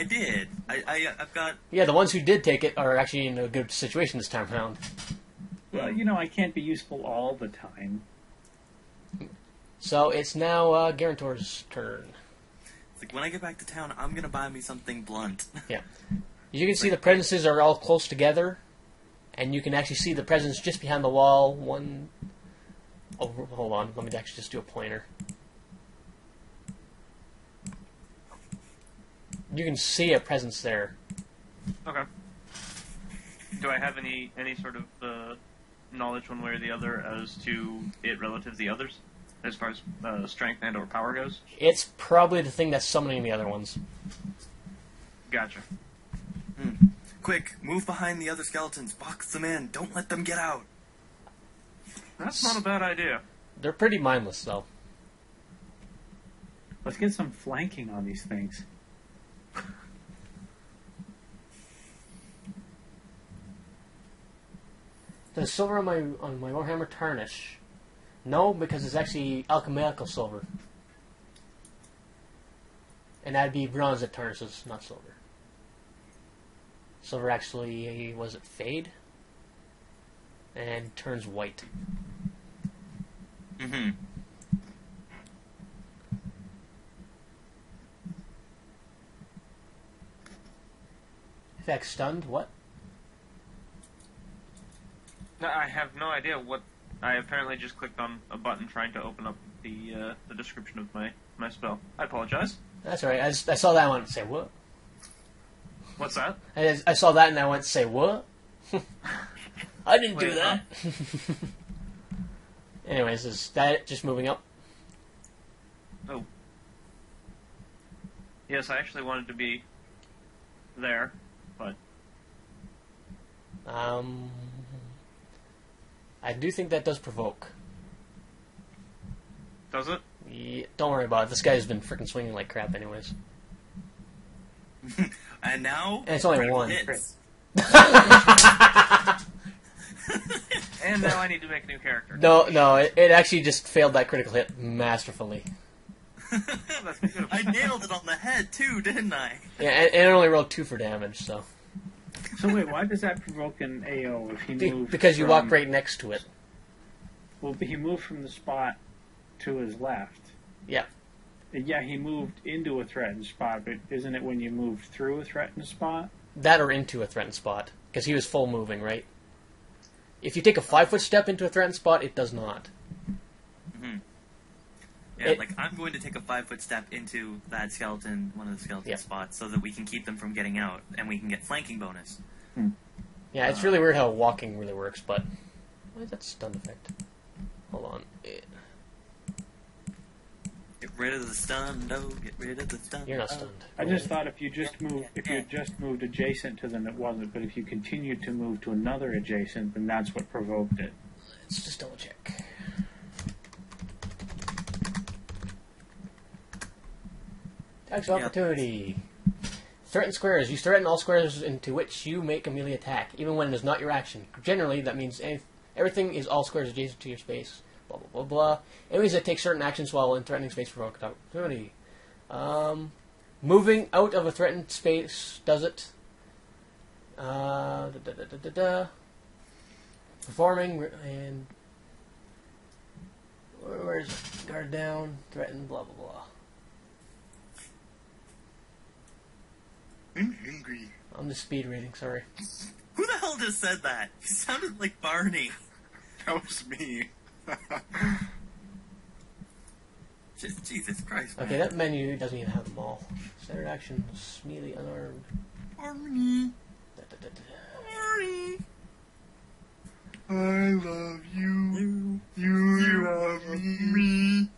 did. I've got... Yeah, the ones who did take it are actually in a good situation this time around. Well, you know, I can't be useful all the time. So it's now Garantor's turn. It's like, when I get back to town, I'm gonna buy me something blunt. Yeah. You can see the presences are all close together, and you can actually see the presence just behind the wall. One... Oh, hold on. Let me actually just do a pointer. You can see a presence there. Okay. Do I have any sort of knowledge one way or the other as to it relative to the others, as far as strength and or power goes? It's probably the thing that's summoning the other ones. Gotcha. Quick, move behind the other skeletons. Box them in. Don't let them get out. That's not a bad idea. They're pretty mindless, though. Let's get some flanking on these things. Does silver on my Warhammer tarnish? No, because it's actually alchemical silver. And that'd be bronze that tarnishes, not silver. Silver actually, was it fade? And turns white. Mm-hmm. Effect stunned, what? No, I have no idea what. I apparently just clicked on a button trying to open up the description of my spell. I apologize. That's alright, I saw that one and say, what? What's that? I saw that and I went to say, what? I didn't do Wait, that. Anyways, is that it? Just moving up? Oh. Yes, I actually wanted to be there, but I do think that does provoke. does it? Yeah, don't worry about it. This guy's been freaking swinging like crap anyways. And now... And it's only critical one. hits. And now I need to make a new character. No, it actually just failed that critical hit masterfully. That's beautiful. I nailed it on the head, too, didn't I? Yeah, and it only rolled 2 for damage, so... So wait, why does that provoke an AO if he moves? Because you from, walk right next to it. Well, but he moved from the spot to his left. Yeah. Yeah, he moved into a threatened spot, but isn't it when you move through a threatened spot? That or into a threatened spot. Because he was full moving, right? If you take a 5-foot step into a threatened spot, it does not. Mm-hmm. Yeah, like I'm going to take a 5-foot step into that skeleton, one of the skeleton spots, so that we can keep them from getting out, and we can get flanking bonus. Yeah, it's really weird how walking really works, but why is that stun effect? Hold on. Get rid of the stun, no. Get rid of the stun. You're not stunned. I just thought if you had just moved adjacent to them, it wasn't. But if you continued to move to another adjacent, then that's what provoked it. Let's just double check. Attacks of opportunity. Threaten squares. You threaten all squares into which you make a melee attack, even when it is not your action. Generally, that means everything is all squares adjacent to your space. Blah, blah, blah, blah. Enemies that take certain actions while in threatening space provoke opportunity. Moving out of a threatened space does it. Performing and... Where's it? Guard down, threaten, blah, blah, blah. I'm angry. I'm just speed reading, sorry. Who the hell just said that? You sounded like Barney. That was me. Just Jesus Christ, man. Okay, that menu doesn't even have them all. Standard actions, melee, unarmed. Barney. Da-da-da-da. I Barney. love you. You love me.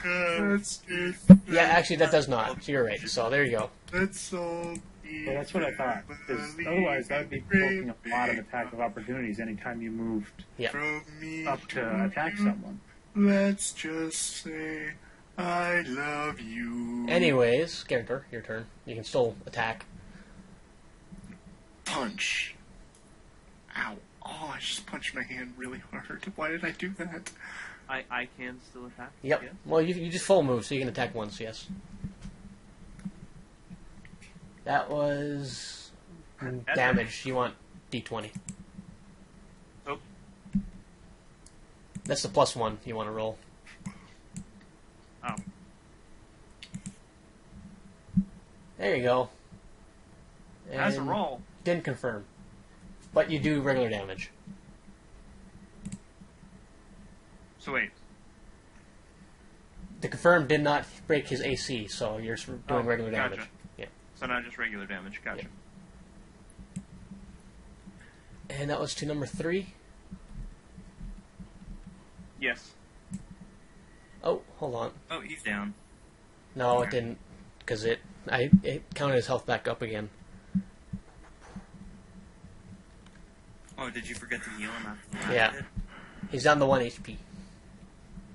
Let's get. Yeah, actually, that does not. So you're right. So there you go. Let's all be. Yeah, that's what I thought. Because otherwise, that would be provoking a lot of attack of opportunities anytime you moved Yeah. From me up to attack someone. Let's just say I love you. Anyways, character, your turn. You can still attack. Punch. Ow. Oh, I just punched my hand really hard. Why did I do that? I can still attack. Yep. Yes. Well, you just full move, so you can attack once, yes. That was damage. You want D20. Oh. That's the +1 you want to roll. Oh. There you go. As a And roll. Didn't confirm. But you do regular damage. So wait. The confirm did not break his AC, so you're doing regular gotcha. damage. Yeah. So now just regular damage. Gotcha. And that was to number 3. Yes. Oh, hold on. Oh, he's down. No, it didn't, because it counted his health back up again. Oh, did you forget to heal him after the last Yeah. hit? He's down to 1 HP.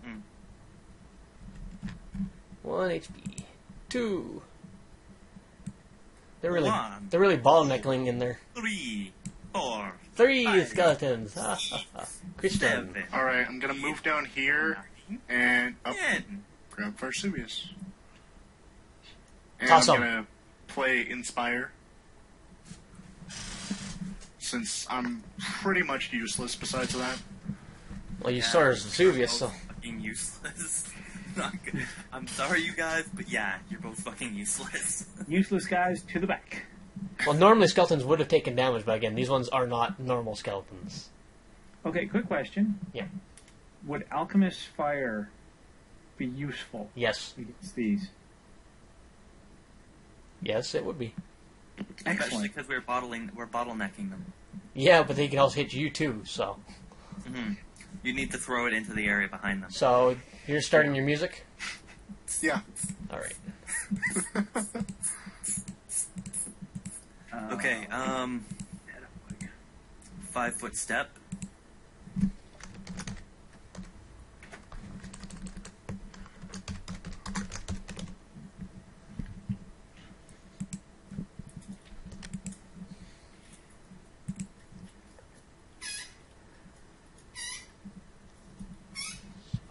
Hmm. 1 HP. 2. They're really One. bottlenecking in there. 3, 4, 3 5, skeletons. Ha ha ha. Christian. 7. Alright, I'm gonna move down here and up. 10. Grab Vesuvius. And Toss I'm 'em. gonna play Inspire. Since I'm pretty much useless besides that. Well, you saw Vesuvius, so. Fucking useless. Not good. I'm sorry, you guys, but yeah, you're both fucking useless. Useless guys to the back. Well, normally skeletons would have taken damage, but again, these ones are not normal skeletons. Okay, quick question. Yeah. Would Alchemist's Fire be useful Yes. against these? Yes, it would be. Especially Excellent. because we're bottlenecking them. Yeah, but they can also hit you too, so. Mm-hmm. You need to throw it into the area behind them. So, you're starting your music? Yeah. Alright. Okay, 5-foot step.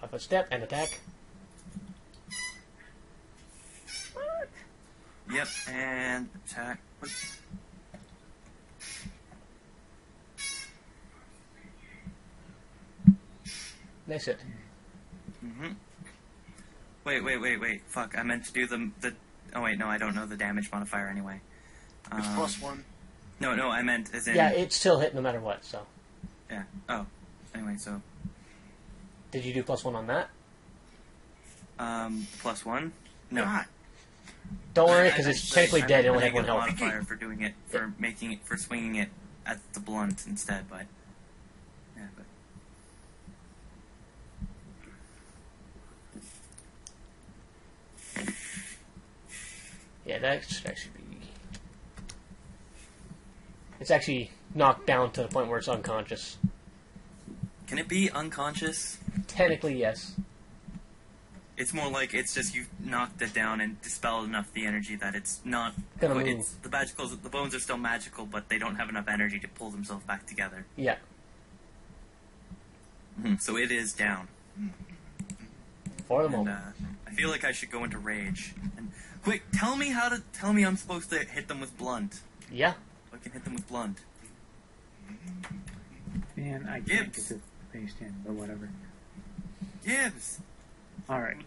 Five-foot step and attack. Yep, and attack. Nice hit. Mm-hmm. Wait. Fuck, I meant to do the... Oh, wait, no, I don't know the damage modifier anyway. It's +1. No, I meant as in... Yeah, it's still hit no matter what, so. Yeah. Oh. Anyway, so Did you do +1 on that? +1? No. God. Don't worry, because it's technically dead. It only had I 1 health. modifier for doing it, for making it, for swinging it at the blunt instead, but yeah, but Yeah, that should actually be... It's actually knocked down to the point where it's unconscious. can it be unconscious? Technically, yes. It's more like it's just you knocked it down and dispelled enough the energy that it's not. Gonna move. It's the bones are still magical, but they don't have enough energy to pull themselves back together. Yeah. So it is down. For the And, moment. I feel like I should go into rage. And quick, tell me I'm supposed to hit them with blunt. Yeah. I can hit them with blunt. Man, I can't get Gibbs. to face stand, but whatever. Gibbs, Alright.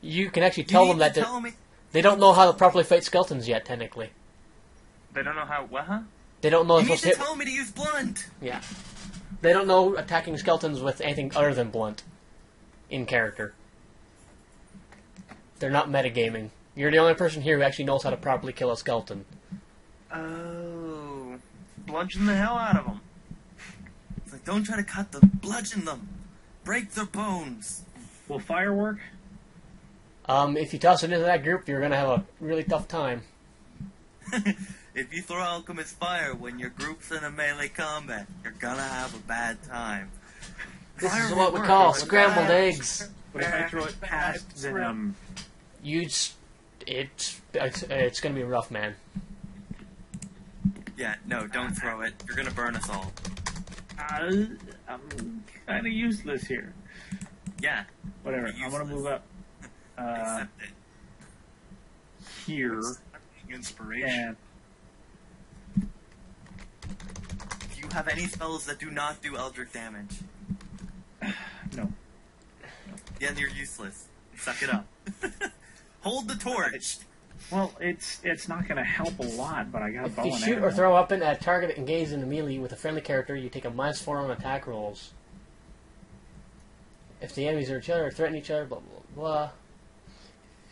You can actually you tell need them that to tell me. they don't know how to properly fight skeletons yet, technically. They don't know how. What? Huh? They don't know You they're need supposed to to hit... tell me to use blunt. Yeah. They don't know attacking skeletons with anything other than blunt in character. They're not metagaming. You're the only person here who actually knows how to properly kill a skeleton. Oh, bludgeon the hell out of them. It's like, don't try to cut them, bludgeon them, break their bones. Will firework? If you toss it into that group, you're going to have a really tough time. If you throw alchemist fire when your group's in a melee combat, you're gonna have a bad time. This Fire is will what we work, call but scrambled bad. eggs. But if I throw it past them, It's going to be rough, man. Yeah, no, don't throw it. You're gonna burn us all. I'm kind of useless here. Yeah, Whatever. You're I'm gonna useless. move up accept it. here Inspiration. and Do you have any spells that do not do eldritch damage? no. Then you're useless. Suck it up. Hold the torch. Well, it's not gonna help a lot, but I got a bow If you and shoot arrow. or throw a weapon at a target engaged in the melee with a friendly character, you take a -4 on attack rolls. If the enemies are each other or threaten each other, blah blah blah.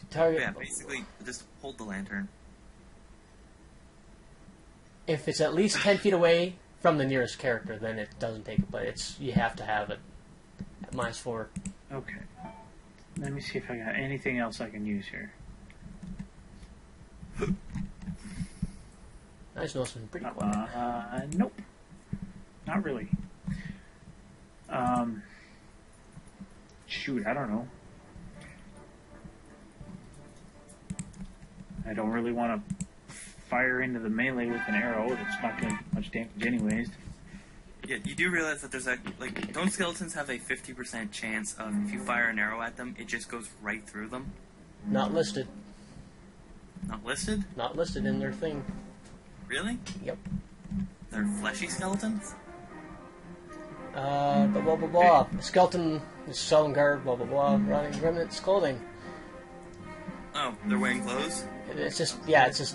Target. Yeah, basically, just hold the lantern. If it's at least 10 feet away from the nearest character, then it doesn't take it. But you have to have it at -4. Okay. Let me see if I got anything else I can use here. I just know something pretty quiet. Nope. Not really. Shoot, I don't know. I don't really want to fire into the melee with an arrow. It's not going to do much damage anyways. Yeah, you do realize that there's don't skeletons have a 50% chance of if you fire an arrow at them, it just goes right through them? Not listed. Not listed? Not listed in their thing. Really? Yep. They're fleshy skeletons? Blah blah blah blah. Skeleton is selling guard. Blah blah blah. Running remnants clothing. Oh, they're wearing clothes? It's just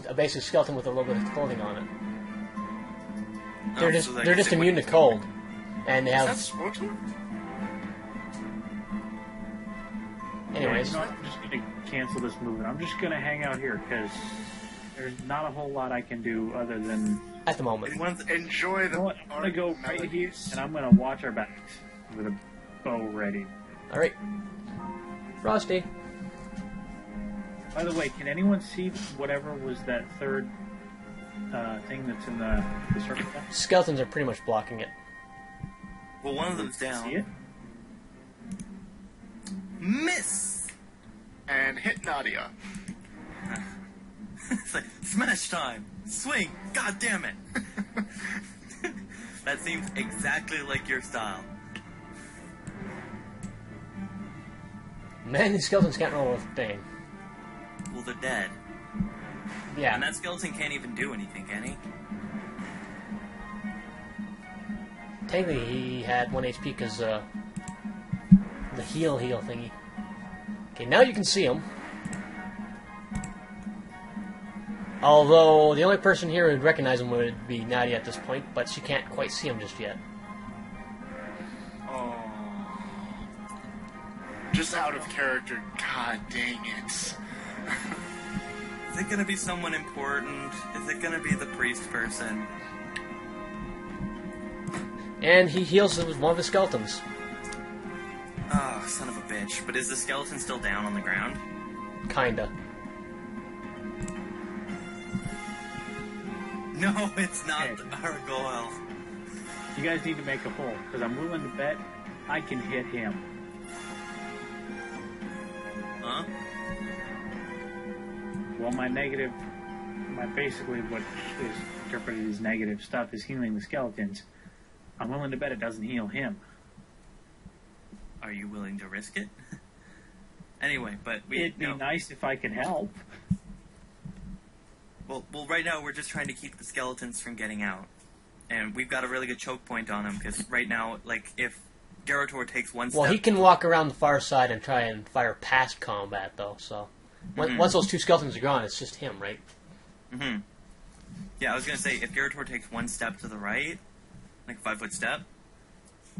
a basic skeleton with a little bit of clothing on it. Oh, They're so just they immune to wouldn't- cold, and they Is that have. smoking? Anyways, You know what? I'm just going to cancel this movement. I'm just going to hang out here because there's not a whole lot I can do other than. at the moment, Enjoy You the know what? I'm going to go art right here melodies. and I'm going to watch our backs with a bow ready. all right. Frosty. By the way, can anyone see whatever was that third thing that's in the circle? Skeletons are pretty much blocking it. Well, one of them's See down. it? Miss! And hit Nadia. It's like, smash time! Swing! God damn it! That seems exactly like your style. Man, these skeletons can't roll a thing. Well, they're dead. And Yeah. that skeleton can't even do anything, can he? Technically, he had 1 HP because the heal thingy. Okay, now you can see him. Although the only person here who'd recognize him would be Nadia at this point, but she can't quite see him just yet. Oh. Just out of character. God dang it. Is it gonna be someone important? Is it gonna be the priest person? And he heals with one of his skeletons. Oh, son of a bitch. But is the skeleton still down on the ground? Kinda. No, it's not Hey. the gargoyle. You guys need to make a hole, because I'm willing to bet I can hit him. Huh? Well, my basically what is interpreted as negative stuff is healing the skeletons. I'm willing to bet it doesn't heal him. Are you willing to risk it? Anyway, but It'd be nice if I could help. Well, right now we're just trying to keep the skeletons from getting out. And we've got a really good choke point on him, because right now, like, if Garator takes one step... Well, he can walk around the far side and try and fire past combat, though, so... Once those two skeletons are gone, it's just him, right? Mm-hmm. Yeah, I was gonna say, if Garator takes one step to the right, like a 5-foot step,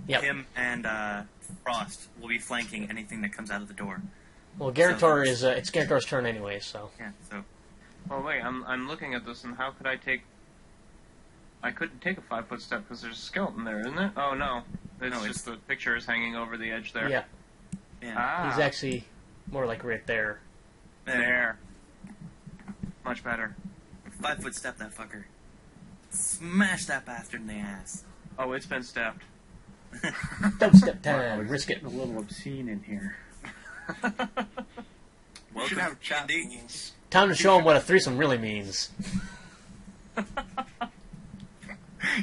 Yep. him and Frost will be flanking anything that comes out of the door. Well, Garator is... it's Garator's turn anyway, so... Yeah, so... Oh wait, I'm looking at this, and how could I take? I couldn't take a 5-foot step because there's a skeleton there, isn't it? Oh no, it's just the picture is hanging over the edge there. Yeah. Yeah. Ah, He's actually more like right there. there. Much better. 5-foot step that fucker. Smash that bastard in the ass. Oh, it's been stepped. Dubstep time. Risk it. A little obscene in here. We should have chat D&D. rules. Time to show him what a threesome really means.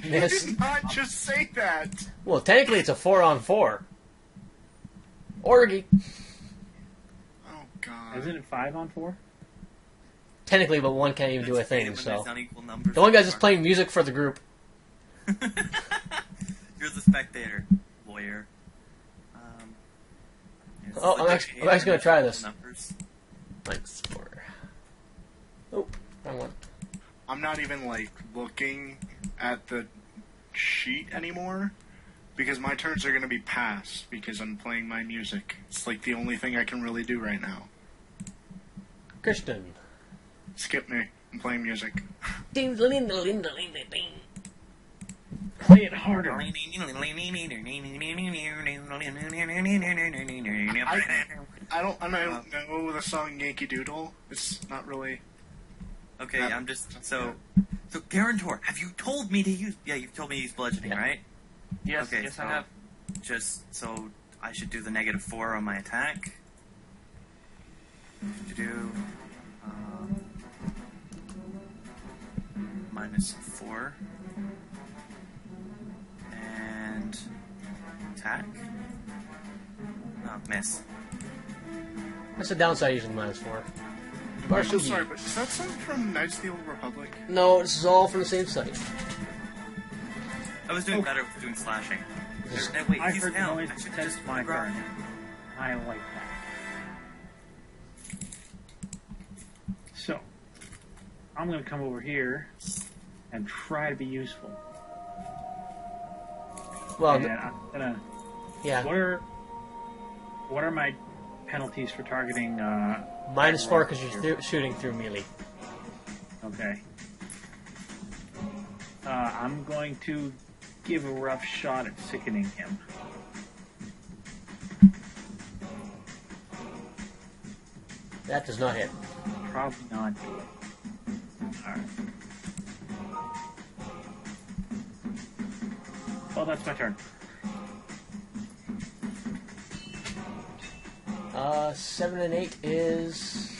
You Yes. did not just say that. Well, technically it's a 4-on-4. Orgy. Oh God. Isn't it 5-on-4? Technically, but one can't even do a Let's thing, when so... there's unequal numbers. The one guy's just playing music for the group. You're the spectator, lawyer. Yes, Oh, like I'm actually gonna try this. numbers. Thanks for... Oh, wrong one. I'm not even like looking at the sheet anymore because my turns are gonna be passed because I'm playing my music. It's like the only thing I can really do right now. Christian. Skip me. I'm playing music. Ding, ding, ding, ding, ding, ding. Play it harder. I don't know the song Yankee Doodle. It's not really. Okay, Yeah. I'm just so Garantor. Have you told me to use? Yeah, you've told me to use bludgeoning, Yeah. right? Yes, Okay, yes, so I have. just so I should do the -4 on my attack. Do -4 and attack. Oh, miss. That's the downside of using -4. I'm Barsugi. sorry, but is that something from Knights of the Old Republic? No, this is all from the same site. I was doing better with doing slashing. Just- Wait, I he's heard down. noise. I should That's just my grab turn. him. I like that. So, I'm going to come over here and try to be useful. Well, And I'm gonna. yeah. What are my penalties for targeting? -4 because you're shooting through melee. Okay. I'm going to give a rough shot at sickening him. That does not hit. Probably not do it. Alright. Well, that's my turn. 7 and 8 is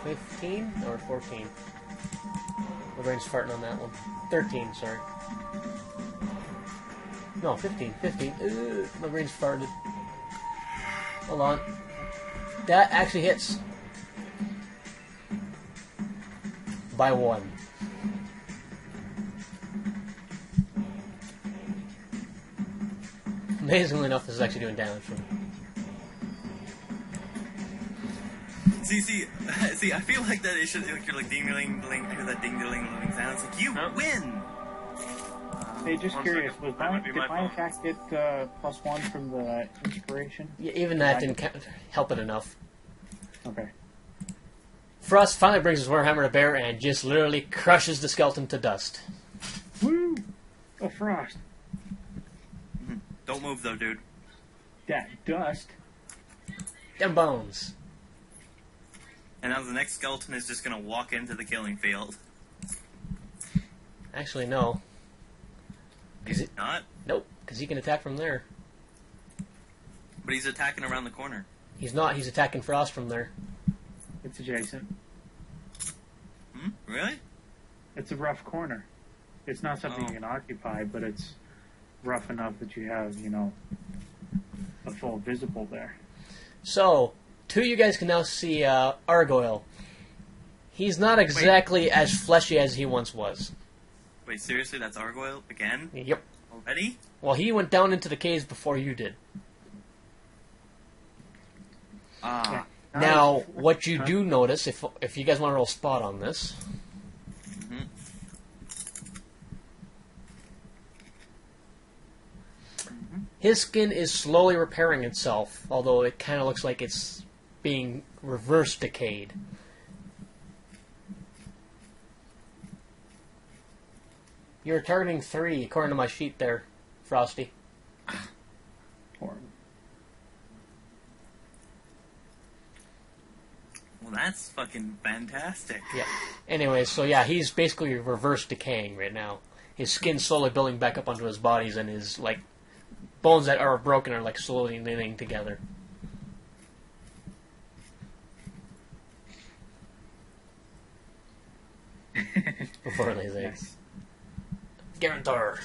15 or 14. My brain's farting on that one. 13, sorry. No, 15. 15. My brain's farted. Hold on. That actually hits. By 1. Amazingly enough, this is actually doing damage for me. See, I feel like that it should, like, you're like ding-a-ling, hear that ding-a-ling sound. It's like, you Nope. win! Hey, just One curious, second. did That might be my my phone. attack get +1 from the inspiration? Yeah, even that didn't help it enough. Okay. Frost finally brings his Warhammer to bear and just literally crushes the skeleton to dust. Woo! Oh, Frost. Don't move though, dude. That dust. Them bones. And now the next skeleton is just gonna walk into the killing field. Actually, no. Is it not? Nope, because he can attack from there. But he's attacking around the corner. He's not. He's attacking Frost from there. It's adjacent. Really? It's a rough corner. It's not something you can occupy, but it's rough enough that you have, a full visible there. So, two of you guys can now see Argoyle. He's not exactly as fleshy as he once was. Wait, seriously? That's Argoyle again? Yep. Already? Well, he went down into the caves before you did. Ah. Now, what you do notice, if you guys want to roll spot on this, his skin is slowly repairing itself, although it kind of looks like it's being reverse decayed. You're targeting 3, according to my sheet there, Frosty. Horrible. Well, that's fucking fantastic. Yeah. Anyway, so yeah, he's basically reverse decaying right now. His skin's slowly building back up onto his bodies, and his bones that are broken are slowly knitting together. Before they say, Yes. Guarantor.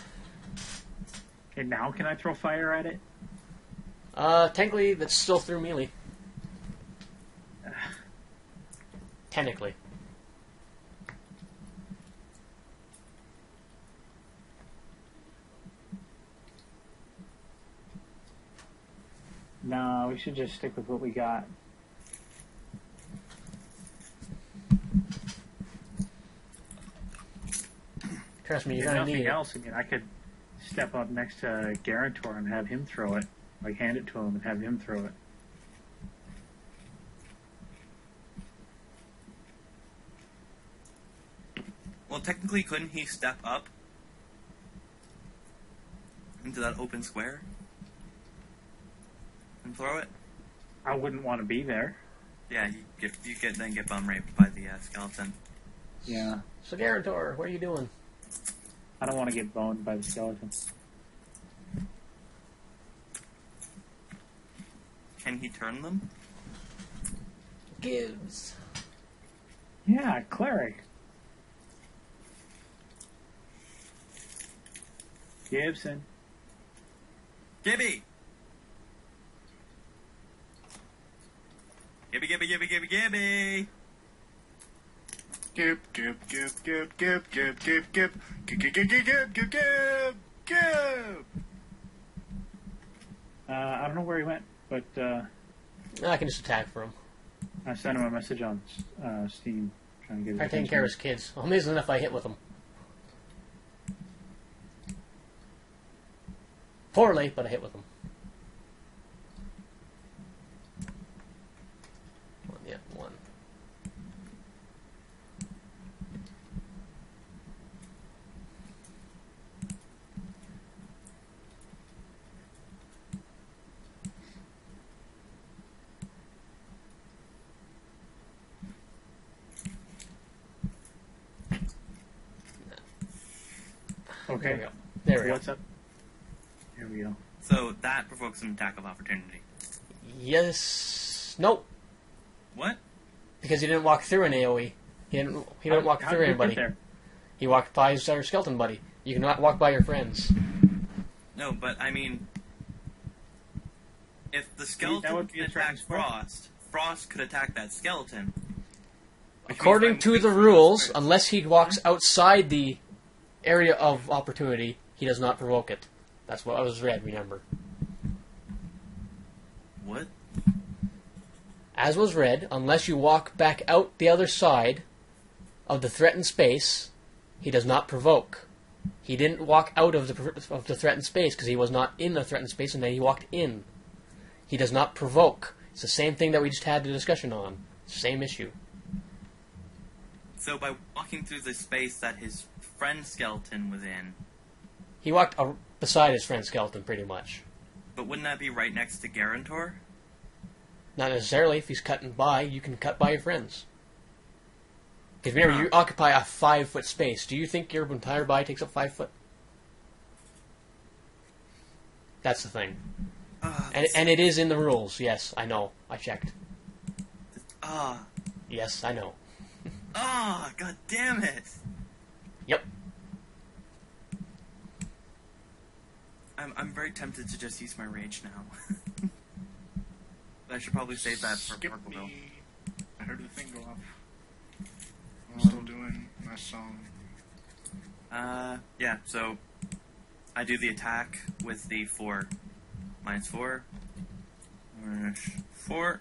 And now can I throw fire at it? Technically, that's still through melee. Technically. No, we should just stick with what we got. Trust me, you're If gonna nothing need it. else, I could step up next to Guarantor and have him throw it. Hand it to him and have him throw it. Well, technically, couldn't he step up into that open square and throw it? I wouldn't want to be there. Yeah, you get bum raped by the skeleton. Yeah. So, Guarantor, what are you doing? I don't want to get boned by the skeleton. Can he turn them? Gibbs. Yeah, cleric. Gibson. Gibby! Gibby, Gibby, Gibby, Gibby, Gibby! Gib, gib, gib, gib, gib, gib, gib, gib, gib, gib, gib, gib, gib, gib, gib. I don't know where he went, but I can just attack for him. I sent him a message on Steam trying to get his I'm taking care of his attention. kids. Amazing enough I hit with them. Poorly, but I hit with them. Yeah, 1. Okay. There we go. There we go. What's up? Here we go. So that provokes an attack of opportunity. Yes. Nope. What? Because he didn't walk through an AoE. He didn't walk How through did he anybody. get there? He walked by his other skeleton buddy. You cannot walk by your friends. No, but I mean, if the that skeleton would be can a threat attack square. Frost could attack that skeleton. Which According means to I'm the weak for rules, those threats. unless he walks outside the area of opportunity, he does not provoke it. That's what I was read, remember. What? As was read, unless you walk back out the other side of the threatened space, he does not provoke. He didn't walk out of the threatened space because he was not in the threatened space, and then he walked in. He does not provoke. It's the same thing that we just had the discussion on. Same issue. So by walking through the space that his friend skeleton was in... He walked beside his friend skeleton, pretty much. But wouldn't that be right next to Garantor? Not necessarily. If he's cutting by, you can cut by your friends. Because remember, you occupy a 5-foot space. Do you think your entire body takes up 5 foot? That's the thing. And it is in the rules. Yes, I know. I checked. Yes, I know. God damn it! Yep. I'm very tempted to just use my rage now. But I should probably save that for Skip Purpleville. me. I heard the thing go off. I'm still doing my song. Yeah, so I do the attack with the 4. Minus 4. Minus 4.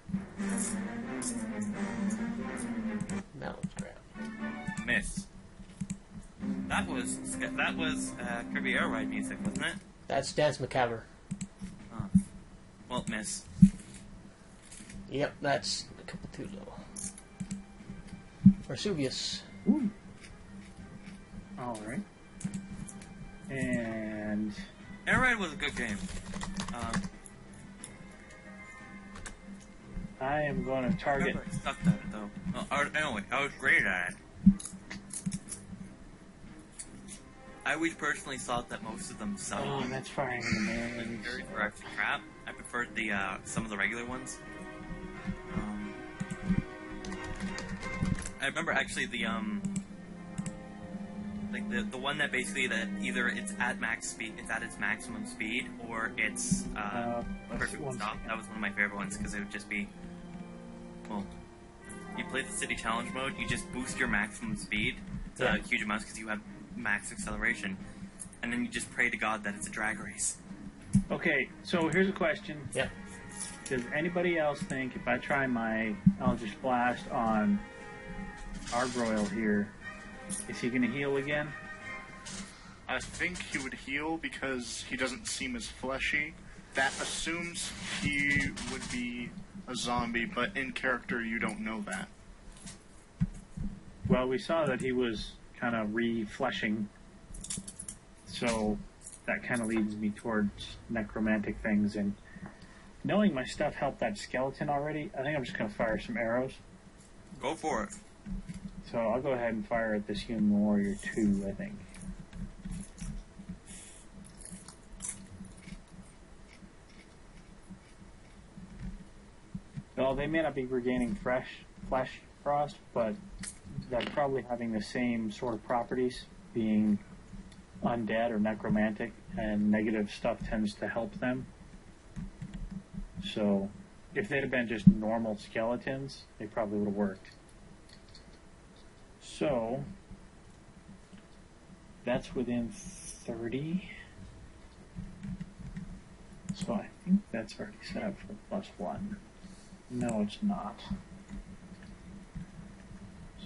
Now let's grab. Miss. That was Kirby Air Ride music, wasn't it? That's Dance Macabre. Oh. Well, miss. Yep, that's a couple too low. Vesuvius. Ooh. Alright. And... Air Ride was a good game. I am going to target... I sucked at it, though. Anyway, I was great at it. I always personally thought that most of them sucked. Oh, that's firing in the Maryland. Were actually crap. I preferred the some of the regular ones. I remember actually the like the one that basically that either it's at max speed, it's at its maximum speed, or it's perfect stop. That was one of my favorite ones because it would just be, well, you play the city challenge mode, you just boost your maximum speed to huge amounts because you have max acceleration, and then you just pray to God that it's a drag race. Okay, so here's a question. Yep. Does anybody else think if I try my Eldritch Blast on Argroyle here, is he going to heal again? I think he would heal because he doesn't seem as fleshy. That assumes he would be a zombie, but in character you don't know that. Well, we saw that he was kind of re-fleshing, so that kind of leads me towards necromantic things, and knowing my stuff helped that skeleton already, I think I'm just going to fire some arrows. Go for it. So I'll go ahead and fire at this Human Warrior 2, I think. Well, they may not be regaining flesh frost, but they're probably having the same sort of properties, being undead or necromantic, and negative stuff tends to help them. So, if they'd have been just normal skeletons, they probably would have worked. So, that's within 30. So I think that's already set up for +1. No, it's not.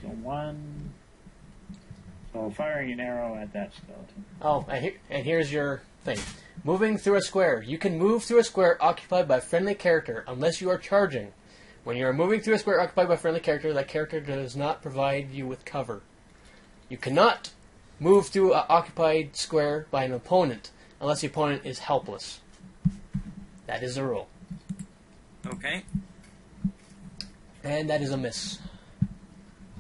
So 1. So firing an arrow at that skeleton. Oh, and here's your thing. Moving through a square. You can move through a square occupied by a friendly character unless you are charging. When you are moving through a square occupied by a friendly character, that character does not provide you with cover. You cannot move through an occupied square by an opponent unless the opponent is helpless. That is the rule. Okay. And that is a miss.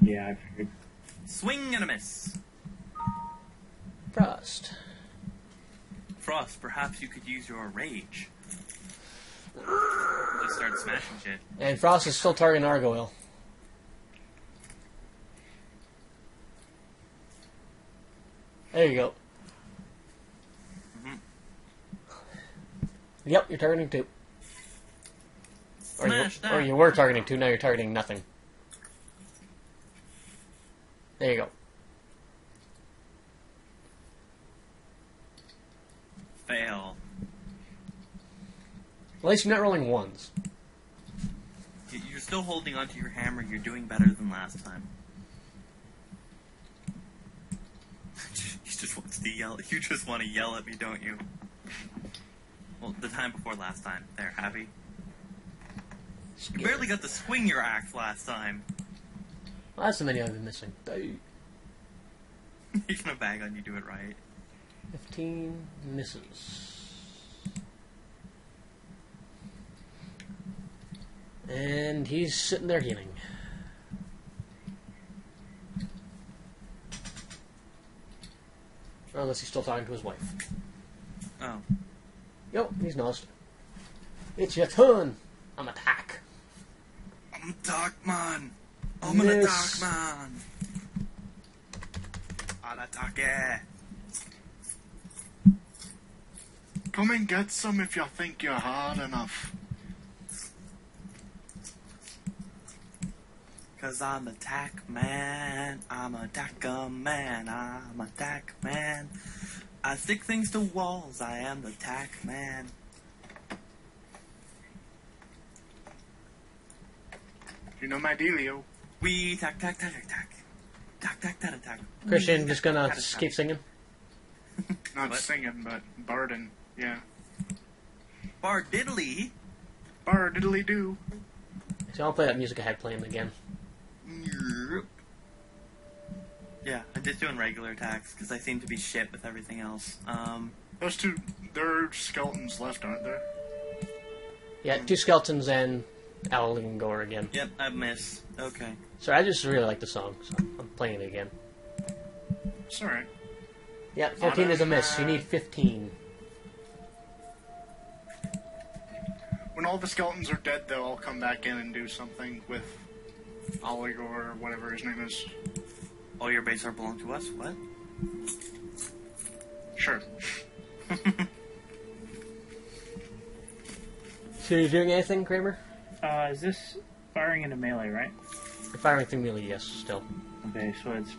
Yeah, I figured. Swing and a miss. Frost. Frost, perhaps you could use your rage. Just start smashing shit. And Frost is still targeting Argyle. There you go. Mm-hmm. Yep, you're targeting 2. Smash that. Or you were targeting 2, now you're targeting nothing. There you go. Fail. At least you're not rolling 1s. You're still holding onto your hammer. You're doing better than last time. He just wants to to yell. You just want to yell at me, don't you? Well, the time before last time. There, happy? You barely got to swing your axe last time. Well, that's the menu I've been missing. He's gonna bag on you, do it right. 15 misses. And he's sitting there healing. Unless he's still talking to his wife. Oh. Yo, he's nosed. It's your turn. I'm attack. I'm a dark man. I'm an Miss. dark man. I'll attack it. Come and get some if you think you're hard enough. Cause I'm a attack man. I'm a attacker man. I'm a attack man. I stick things to walls. I am the attack man. You know my dealio. We attack, attack, attack, attack. Attack, attack, attack, attack. Christian, just gonna Attack, attack. keep singing. Not What? singing, but barding. Yeah. Bar diddly. Bard diddly do. So I'll play that music I had playing again. Yeah, I'm just doing regular attacks because I seem to be shit with everything else. Those two, there are skeletons left, aren't there? Yeah, 2 skeletons and Owl and Gore again. Yep, I miss. Okay. Sorry, I just really like the song, so I'm playing it again. It's alright. Yeah, 14 is a miss. You need 15. When all the skeletons are dead, they'll all come back in and do something with Oligor or whatever his name is. All your base are belong to us? What? Sure. So you're doing anything, Kramer? Is this firing into melee, right? You're firing through melee, yes, still. Okay, so it's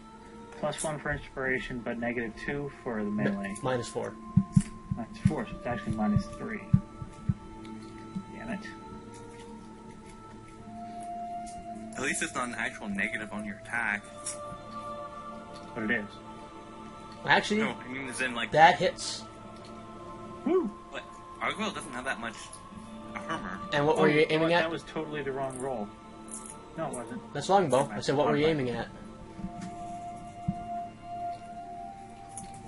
+1 for inspiration, but -2 for the melee. -4. -4, so it's actually -3. Damn it. At least it's not an actual negative on your attack. But it is. Actually, No, I mean as in like that hits. Woo! But Argyle doesn't have that much armor. And what were you aiming That at? was totally the wrong roll. No, it wasn't. That's longbow. I said, what were you aiming at?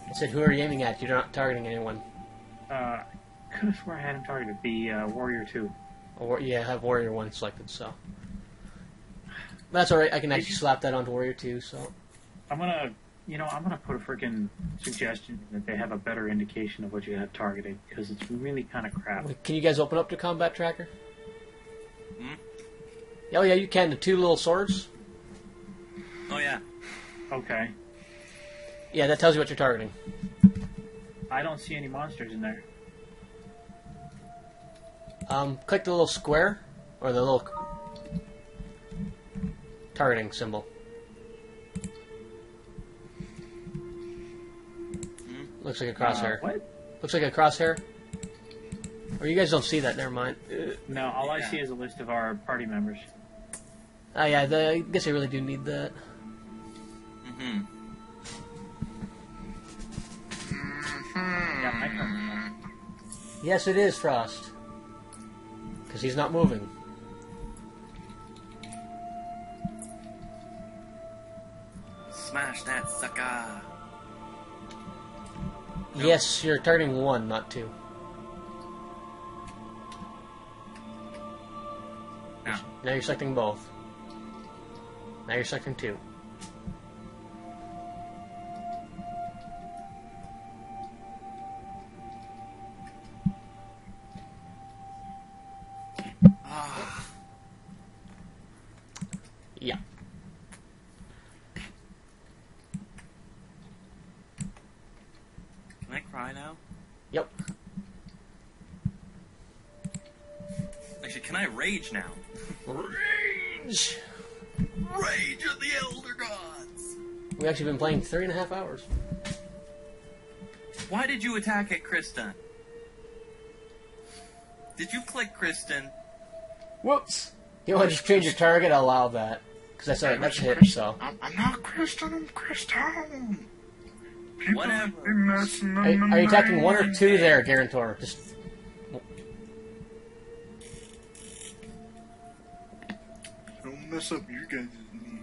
I said, who are you aiming at? You're not targeting anyone. I could have sworn I had him targeted. The Warrior 2. Or, yeah, I have Warrior 1 selected, so. That's alright, I can actually slap that onto Warrior 2, so. I'm gonna put a freaking suggestion that they have a better indication of what you have targeted, because it's really kind of crap. Can you guys open up the combat tracker? Hmm? Oh yeah, you can. The 2 little swords. Oh yeah. Okay. Yeah, that tells you what you're targeting. I don't see any monsters in there. Click the little square, or the little targeting symbol. Looks like a crosshair. What? Looks like a crosshair. Or you guys don't see that, never mind. No, all I see is a list of our party members. Oh yeah, I guess I really do need that. Mm-hmm. Yeah, I know. Yes, it is Frost. Because he's not moving. Smash that sucker. Nope. Yes, you're targeting 1, not 2. Now. Now you're selecting both. Now you're selecting 2. Ah. Yeah. Can I cry now? Yep. Actually, can I rage now? Rage! Rage of the Elder Gods! We've actually been playing 3.5 hours. Why did you attack at Kristen? Did you click Kristen? Whoops! You want to just change your target? I'll allow that. Because that's a hit, so. I'm not Kristen, I'm Kristen. People Whatever. be messing up Are my you attacking one or mind. two there, Garantor? Just Don't mess up your guys' knees.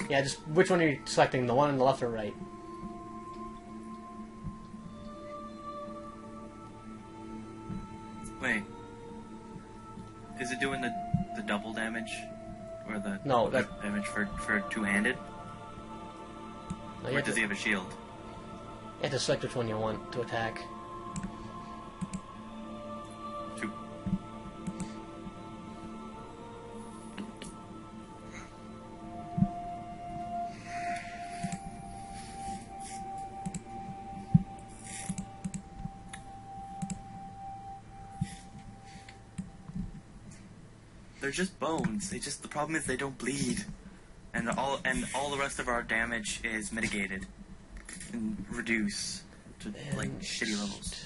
yeah, just which one are you selecting? The one on the left or right? Wait. Is it doing the double damage? Or the No, that- double damage for two-handed? No, you Or have does to, he have a shield? you have to select which one you want to attack. Two. They're just bones. The problem is they don't bleed. And all the rest of our damage is mitigated and reduce to like And shitty levels.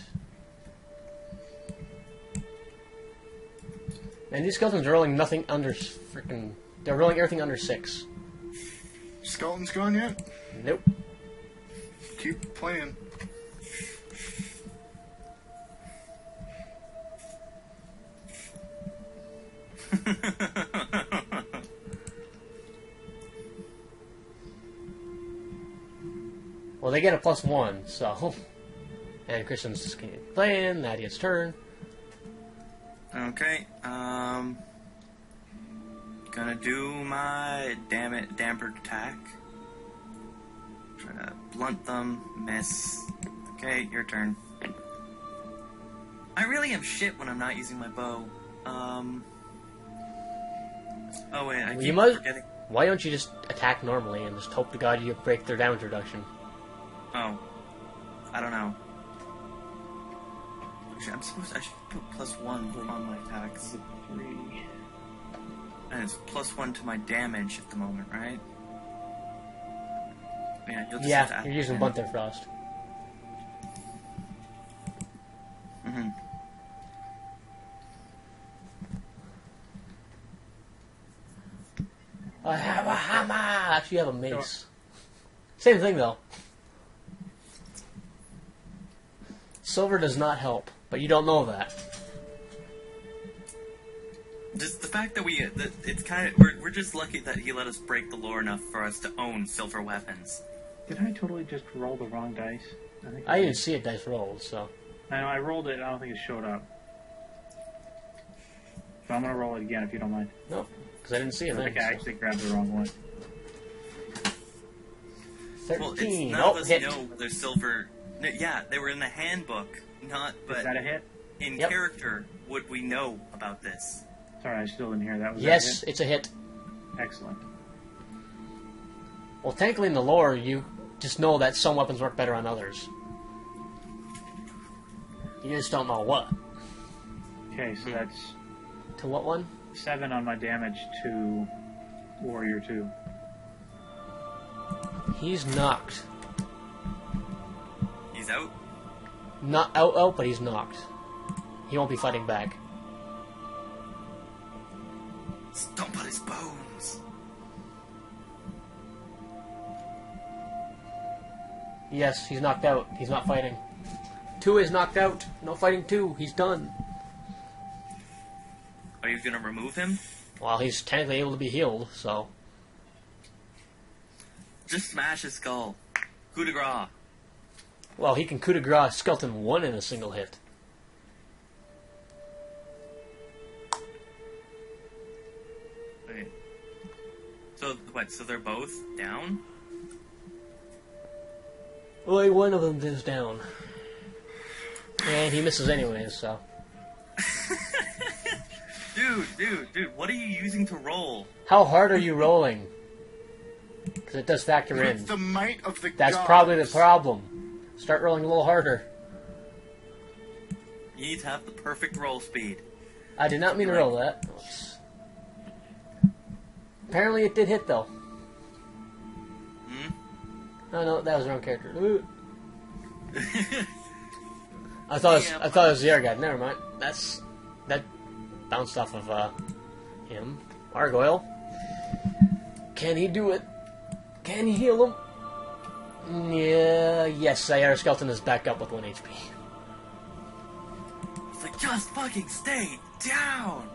Man, these skeletons are rolling nothing under freaking. They're rolling everything under 6. Skeleton's gone yet? Nope. Keep playing. Well, they get a +1, so. And Christian's just playing. Nadia's turn. Okay, gonna do my dampered attack. Try to blunt them, miss. Okay, your turn. I really am shit when I'm not using my bow. Oh wait, I You keep must- forgetting. Why don't you just attack normally and just hope to God you break their damage reduction? Oh, I don't know. Actually, I should put +1 on my attacks. 3. And it's +1 to my damage at the moment, right? Yeah, you'll just have to Yeah, add you're using in. Bunter Frost. Mm-hmm. I have a hammer! Actually, you have a mace. Same thing, though. Silver does not help, but you don't know that. Just the fact that it's kind of we're just lucky that he let us break the lore enough for us to own silver weapons. Did I totally just roll the wrong dice? Think I didn't see a dice rolled, so. I know, I rolled it, I don't think it showed up. So I'm gonna roll it again if you don't mind. No, because I didn't see I a think thing. I actually grabbed the wrong one. 13. Well, it's none Oh, of us hit. know whether silver. No, yeah, they were in the handbook, not. Is But that a hit? in Yep. character, would we know about this? Sorry, I still didn't hear that. Was Yes, that it's a hit. a hit? Excellent. Well, technically in the lore, you just know that some weapons work better on others. You just don't know what. Okay, so that's To what one? 7 on my damage to Warrior 2. He's knocked. He's out. Not out, but he's knocked. He won't be fighting back. Stomp on his bones. Yes, he's knocked out. He's not fighting. 2 is knocked out. No fighting 2. He's done. Are you gonna remove him? Well, he's technically able to be healed, so. Just smash his skull. Coup de grace. Well, he can coup de grace Skeleton 1 in a single hit. Okay. So what? So they're both down? Only one of them is down. And he misses anyways, so. Dude, what are you using to roll? How hard are you rolling? Because it does factor in. With the might of the That's gods. probably the problem. Start rolling a little harder. You need to have the perfect roll speed. I did not mean to roll that. Oops. Apparently it did hit, though. Hmm? No, that was the wrong character. Ooh. I thought it was the air guy. Never mind. That bounced off of him. Gargoyle. Can he do it? Can you heal him? Yeah, yes, Sayara Skeleton is back up with 1 HP. It's like, just fucking stay down!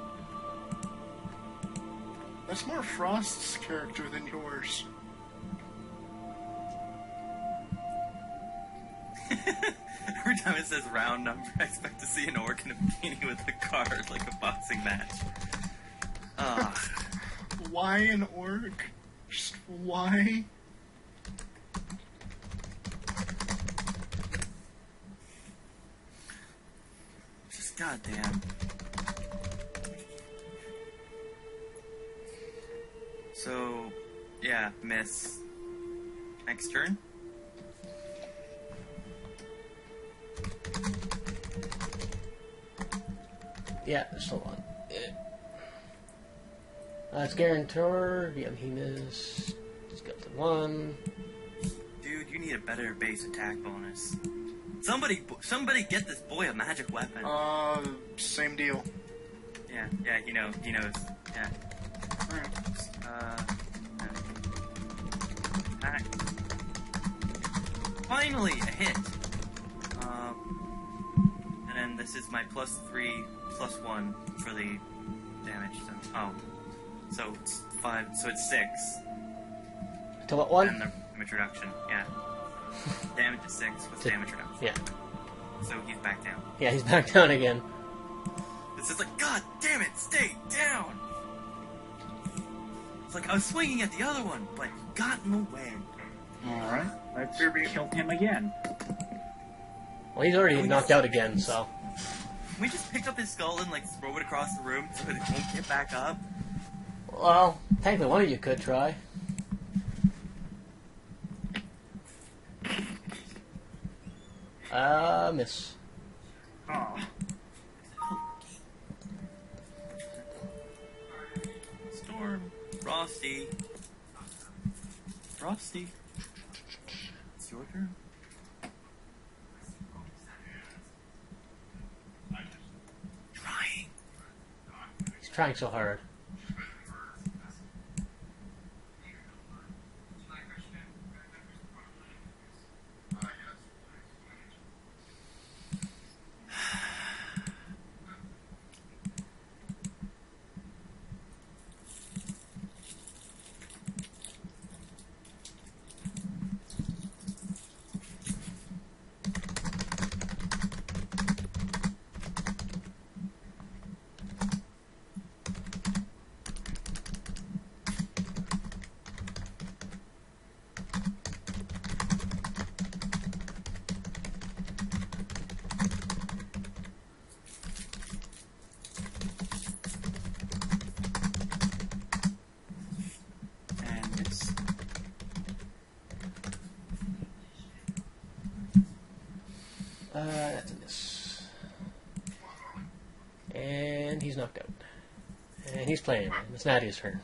That's more Frost's character than yours. Every time it says round number, I expect to see an orc in a bikini with a card, like a boxing match. Ugh. Why an orc? Just why? Just goddamn. So, yeah, miss. Next turn? Yeah, just hold on. It's Guarantor. Yeah, he missed. Skeleton 1. Dude, you need a better base attack bonus. Somebody get this boy a magic weapon. Same deal. Yeah, he knows. Yeah. Attack. Finally, a hit. And then this is my +3, +1 for the damage. So it's 5. So it's 6. To what one? And the damage reduction. Yeah. Damage is 6 with damage reduction. Yeah. So he's back down. Yeah, he's back down again. It's just like, God damn it, stay down! It's like I was swinging at the other one, but he got in the way. Alright, let's kill him again. Well, he's already knocked out again, so... Can we just pick up his skull and, like, throw it across the room so that it won't get back up? Well, technically one of you could try. Miss. Oh. Storm. Frosty. Frosty. It's your turn. Trying. He's trying so hard. And it's... That's a miss. And he's knocked out. And he's playing. It's Nadia's turn.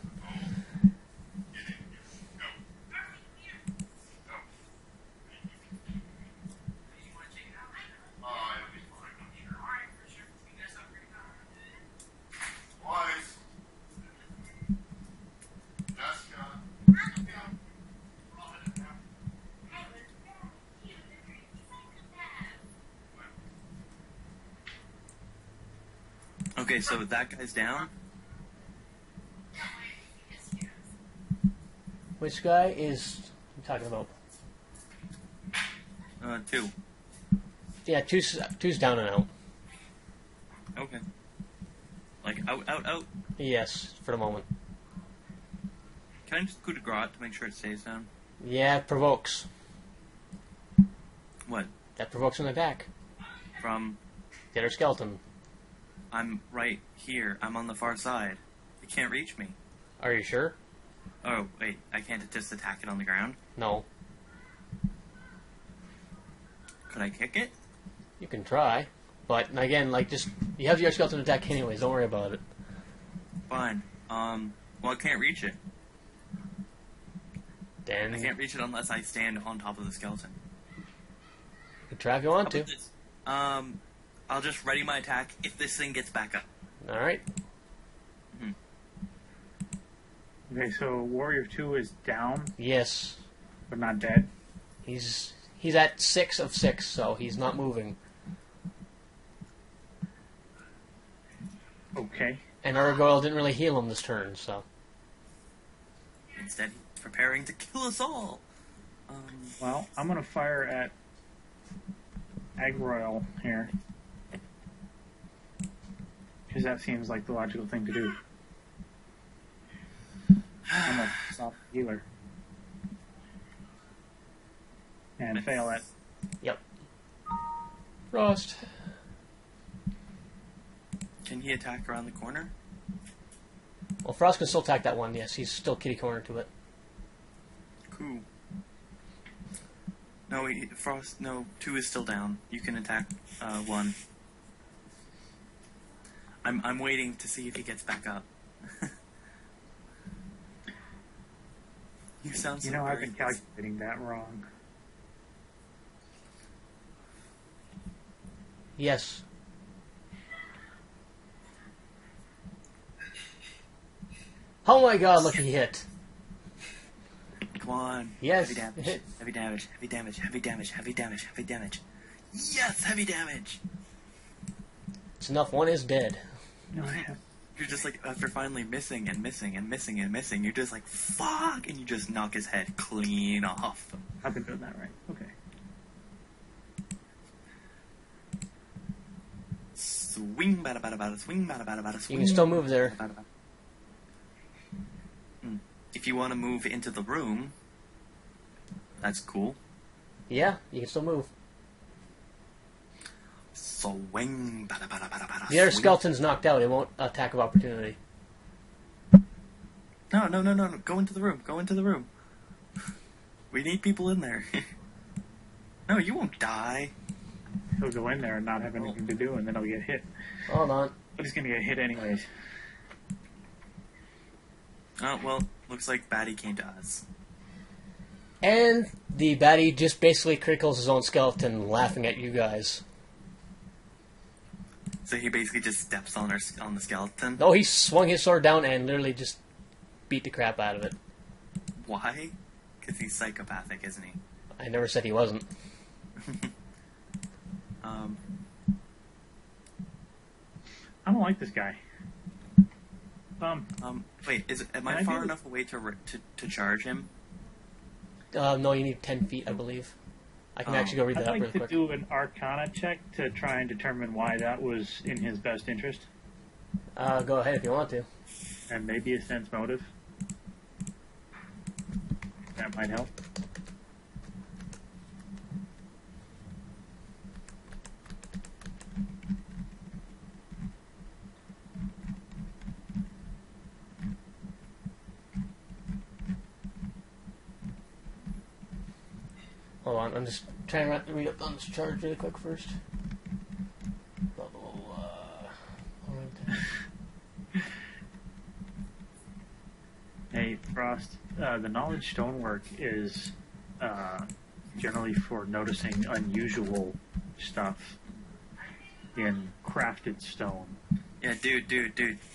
Okay, so that guy's down. Which guy is you talking about? 2. Yeah, two's down and out. Okay. Like, out. Yes, for the moment. Can I just coup de grace to make sure it stays down? Yeah, it provokes. What? That provokes an attack. From... The other skeleton. I'm right here. I'm on the far side. You can't reach me. Are you sure? Oh, wait. I can't just attack it on the ground? No. Could I kick it? You can try. But, again, like, just... You have your skeleton attack anyways. Don't worry about it. Fine. Well, I can't reach it. Then... I can't reach it unless I stand on top of the skeleton. You can try if you want How to. about this? I'll just ready my attack if this thing gets back up. Alright. Okay, so Warrior 2 is down, Yes. but not dead. He's at 6 of 6, so he's not moving. Okay. And Urgoyle didn't really heal him this turn, so... Instead, he's preparing to kill us all. Well, I'm going to fire at Agroil here. Because that seems like the logical thing to do. I'm a soft healer. And fail at... Yep. Frost. Can he attack around the corner? Well, Frost can still attack that one, yes. He's still kitty corner to it. Cool. No, Frost. No, 2 is still down. You can attack 1. I'm waiting to see if he gets back up. You sound so You know, I've very been calculating that wrong. Yes. Oh my god, look, he hit. Come on. Yes. Heavy damage. Hit. Heavy damage. Heavy damage. Heavy damage. Heavy damage. Heavy damage. Yes, heavy damage. It's enough, one is dead. No, I have... You're just like, after finally missing and missing and missing and missing, you're just like, fuck, and you just knock his head clean off. I've been doing that right. Okay. Swing, bada bada bada, swing, bada bada bada, You swing. can still move there. Bada, bada. If you want to move into the room, that's cool. Yeah, you can still move. Swing, bada bada bada bada. The other swing. skeleton's knocked out. It won't attack of opportunity. No. Go into the room. Go into the room. We need people in there. No, you won't die. He'll go in there and not have anything to do, and then he'll get hit. Hold on. But he's going to get hit anyways. Oh, well, looks like Batty came to us. And the baddie just basically criticals his own skeleton, laughing at you guys. So he basically just steps on the skeleton. No, he swung his sword down and literally just beat the crap out of it. Why? Because he's psychopathic, isn't he? I never said he wasn't. I don't like this guy. Wait, am I far enough away to charge him? No, you need 10 feet, I believe. I can actually go read that I'd up like real to quick. do an Arcana check to try and determine why that was in his best interest, Go ahead if you want to. and maybe a sense motive. That might help. Hold on, I'm just trying to read up on this charge really quick first. Blah, blah, blah. Hey, Frost, the knowledge stonework is generally for noticing unusual stuff in crafted stone. Yeah, dude,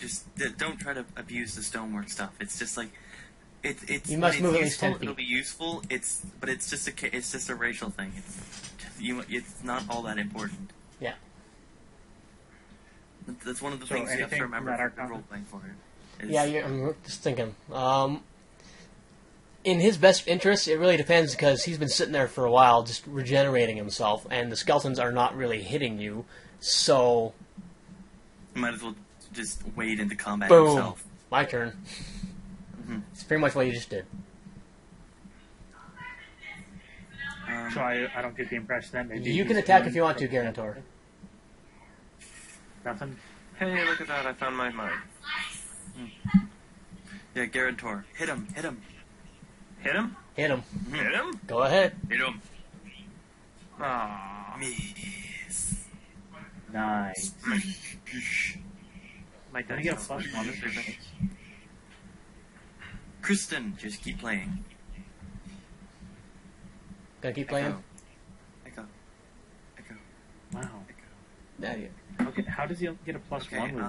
just don't try to abuse the stonework stuff. It's just like it's. You must when move at it's least 10 useful, It'll feet. be useful. But it's just a racial thing. It's not all that important. Yeah. That's one of the So things you have to anything remember from that for Arcana? role playing for it. Yeah, I'm just thinking. In his best interest, it really depends because he's been sitting there for a while just regenerating himself, and the skeletons are not really hitting you, so... You might as well just wade into combat Boom. yourself. My turn. Mhm. It's pretty much what you just did. So I don't get the impression that maybe You can he's attack doing if you want to, something- Garantor. Nothing. Hey, look at that! I found my mine. Yeah, Garantor, hit him. Hit him! Hit him. Hit him! Go ahead. Hit him. Aww. Miss. Nice. My Can I dice get a is plus one? Kristen, just keep playing. Gonna keep playing? Echo. Wow. Yeah, yeah. Okay, how does he get a plus Okay, one with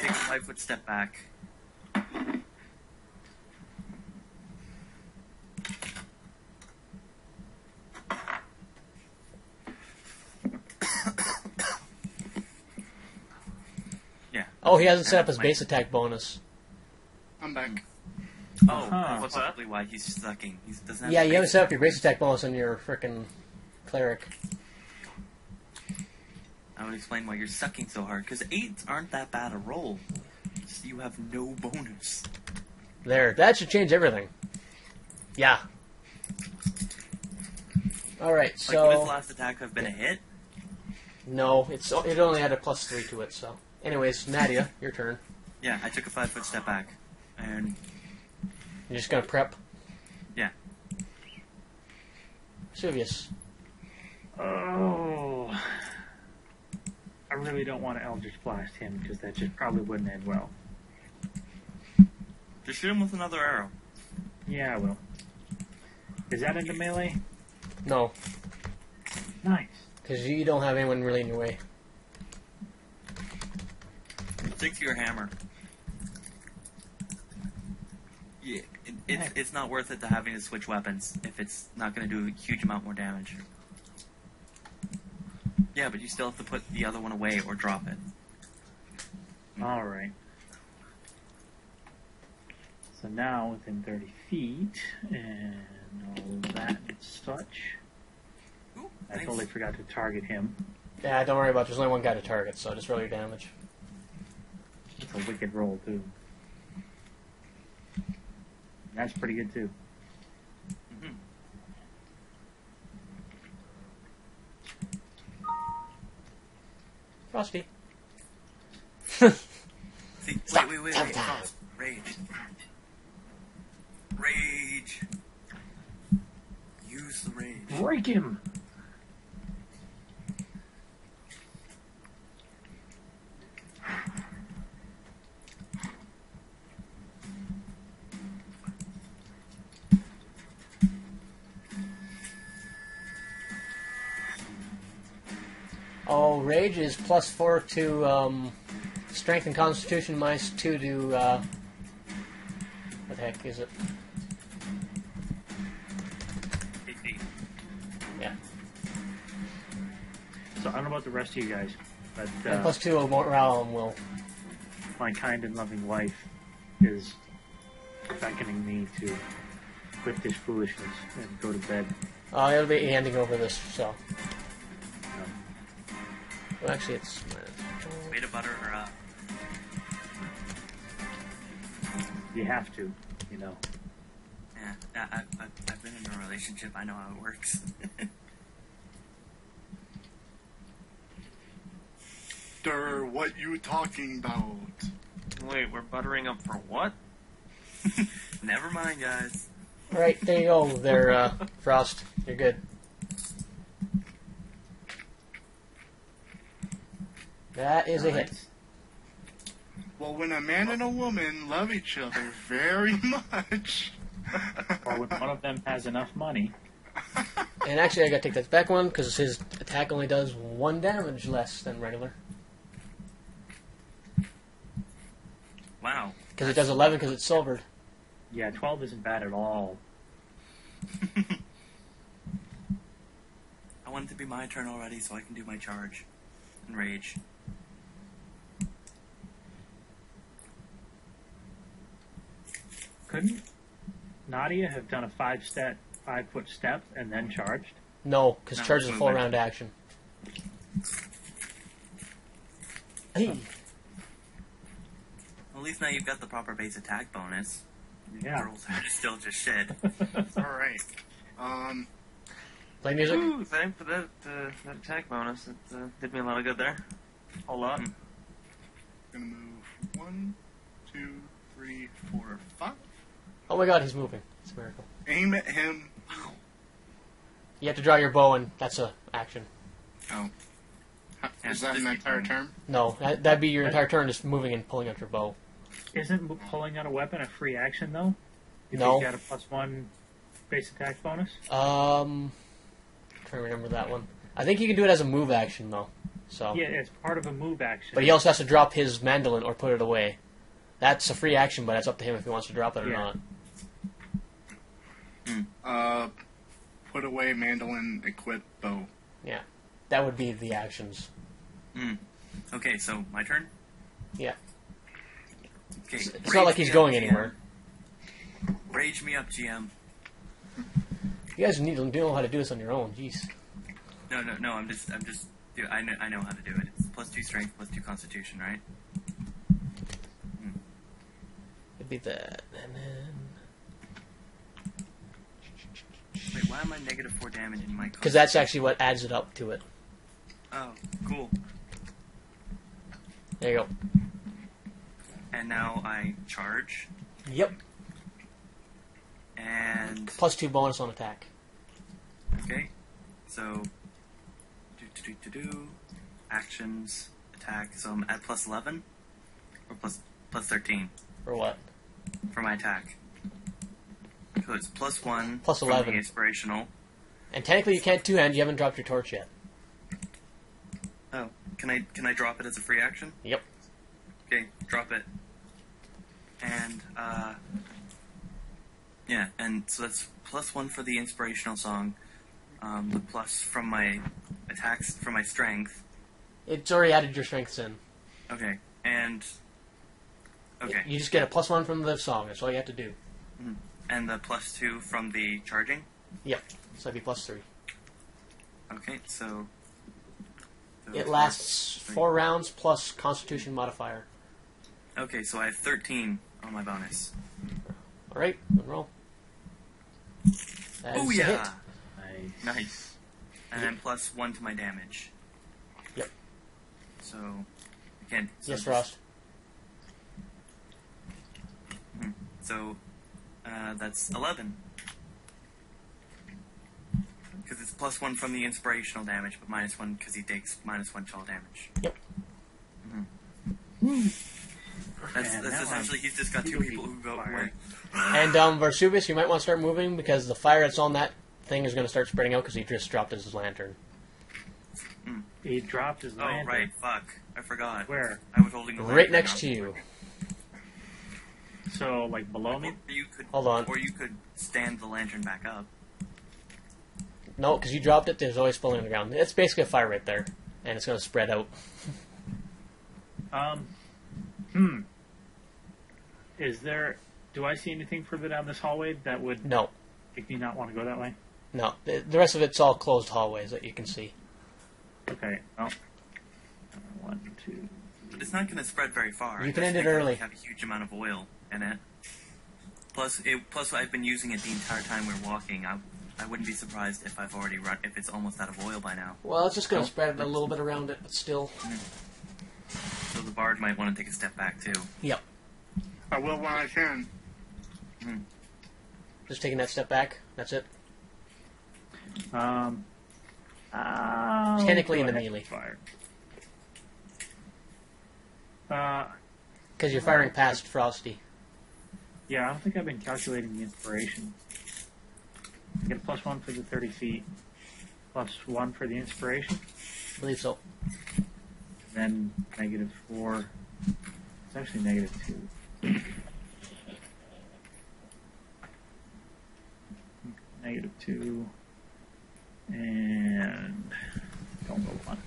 take a 5-foot step back. Oh, he hasn't set up his base attack bonus. I'm back. Oh, that's What's that? probably why he's sucking. He doesn't have Yeah, the you haven't base- set up your base attack bonus on your frickin' cleric. I would explain why you're sucking so hard. Because 8s aren't that bad a roll. So you have no bonus. There, that should change everything. Yeah. Alright, so... Like, would his last attack have been a hit? No, it only had a +3 to it, so... Anyways, Nadia, your turn. Yeah, I took a 5-foot step back. And, You're just gonna prep. yeah. Suvius. Oh. I really don't want to Eldritch Blast him because that just probably wouldn't end well. Just shoot him with another arrow. Yeah, I will. Is that into melee? No, Nice. because you don't have anyone really in your way. Stick to your hammer. Yeah, it's not worth it to having to switch weapons if it's not going to do a huge amount more damage. Yeah, but you still have to put the other one away or drop it. Alright. So now within 30 feet, and all of that and such. Ooh, I nice. totally forgot to target him. Yeah, don't worry about it. There's only one guy to target, so just roll your damage. It's a wicked roll, too. That's pretty good, too. Mhm. Frosty. See, Stop. wait. Stop. Frost. Rage. Rage. Use the rage. Break him! Oh, Rage is +4 to Strength and Constitution, -2 to what the heck is it? 18. Yeah, So I don't know about the rest of you guys, but and +2 to morale and will. my kind and loving wife is beckoning me to quit this foolishness and go to bed. It'll be handing over this, so. Um, Well, actually, it's. Way to butter her up. you have to, you know. Yeah, I've been in a relationship. I know how it works. What you talking about? Wait, we're buttering up for what? Never mind, guys. Alright, there you go, there, Frost. You're good. That is a hit. Well, when a man and a woman love each other very much. Or when one of them has enough money. And actually, I gotta take that back one, because his attack only does 1 damage less than regular. Wow. Because it does 11 because it's silvered. Yeah, 12 isn't bad at all. I want it to be my turn already so I can do my charge and rage. Couldn't Nadia have done a 5-foot step and then charged? No, because No, charge is a it's full movement. round action. Hey, At least now you've got the proper base attack bonus. Yeah. Girls are still just shit. Alright. play music. Ooh, thanks for that attack bonus. It did me a lot of good there. A lot. Gonna move 1, 2, 3, 4, 5. Oh my god, he's moving. It's a miracle. Aim at him. You have to draw your bow, and that's a action. Oh. Yeah, Is that just an be entire fine. turn? No, that'd be your entire turn, just moving and pulling out your bow. Isn't pulling out a weapon a free action, though? If No. you've got a +1 base attack bonus? Trying to remember that one. I think you can do it as a move action, though. So. Yeah, it's part of a move action. But he also has to drop his mandolin or put it away. That's a free action, but it's up to him if he wants to drop it or Yeah. not. Put away mandolin, equip bow. That would be the actions. Okay, so my turn? Yeah. Okay, It's not like he's going anywhere. Rage me up, GM. You guys need to know how to do this on your own. Jeez. No. I'm just. Dude, I know how to do it. It's +2 strength, +2 constitution, right? It'd be that, and then Wait, why am I -4 damage in my? because that's actually what adds it up to it. Oh, cool. There you go. And now I charge Yep. and +2 bonus on attack. okay. So do actions attack. So I'm at +11 or +13 For what? for my attack. So it's +1 Plus from 11. the inspirational. And technically, you can't two-hand. You haven't dropped your torch yet. Oh, can I drop it as a free action? Yep. Okay, drop it. And yeah, and so that's +1 for the inspirational song. The plus from my attacks from my strength. It's already added your strengths in. Okay, and okay, You just get a +1 from the song. That's all you have to do. and the +2 from the charging. Yep. So that'd be +3. Okay, so It lasts 4 rounds plus Constitution modifier. Okay, so I have 13 on my bonus. All right, roll. That's Oh a yeah, hit. Nice. and then +1 to my damage. Yep. So again. So Yes, Frost. So that's 11. Because it's +1 from the inspirational damage, but -1 because he takes -1 chill damage. Yep. That's now essentially he's just got two people who go away. And Varsuvius, you might want to start moving because the fire that's on that thing is going to start spreading out because he just dropped his lantern. He dropped his Oh lantern. right, fuck, I forgot. Where? I was holding the Right lantern next up. to you. So, like, below me? Or you could Hold on. Or you could stand the lantern back up. No, because you dropped it, there's always falling on the ground. It's basically a fire right there, and it's going to spread out. Is there... Do I see anything further down this hallway that would No, make me not want to go that way? no. The rest of it's all closed hallways that you can see. Okay, well... 1, 2... But it's not going to spread very far. You I can just end it think early. We have a huge amount of oil in it. Plus I've been using it the entire time we're walking. I wouldn't be surprised if I've already run if it's almost out of oil by now. Well, it's just going to spread a little bit around it, but still. So the bard might want to take a step back too. Yep. I will when I can. Just taking that step back. That's it. Technically in the melee. Fire. Because you're firing past Frosty. Yeah, I don't think I've been calculating the inspiration. I get a +1 for the 30 feet, +1 for the inspiration, I believe so. then -4. It's actually -2. -2. And don't go 1.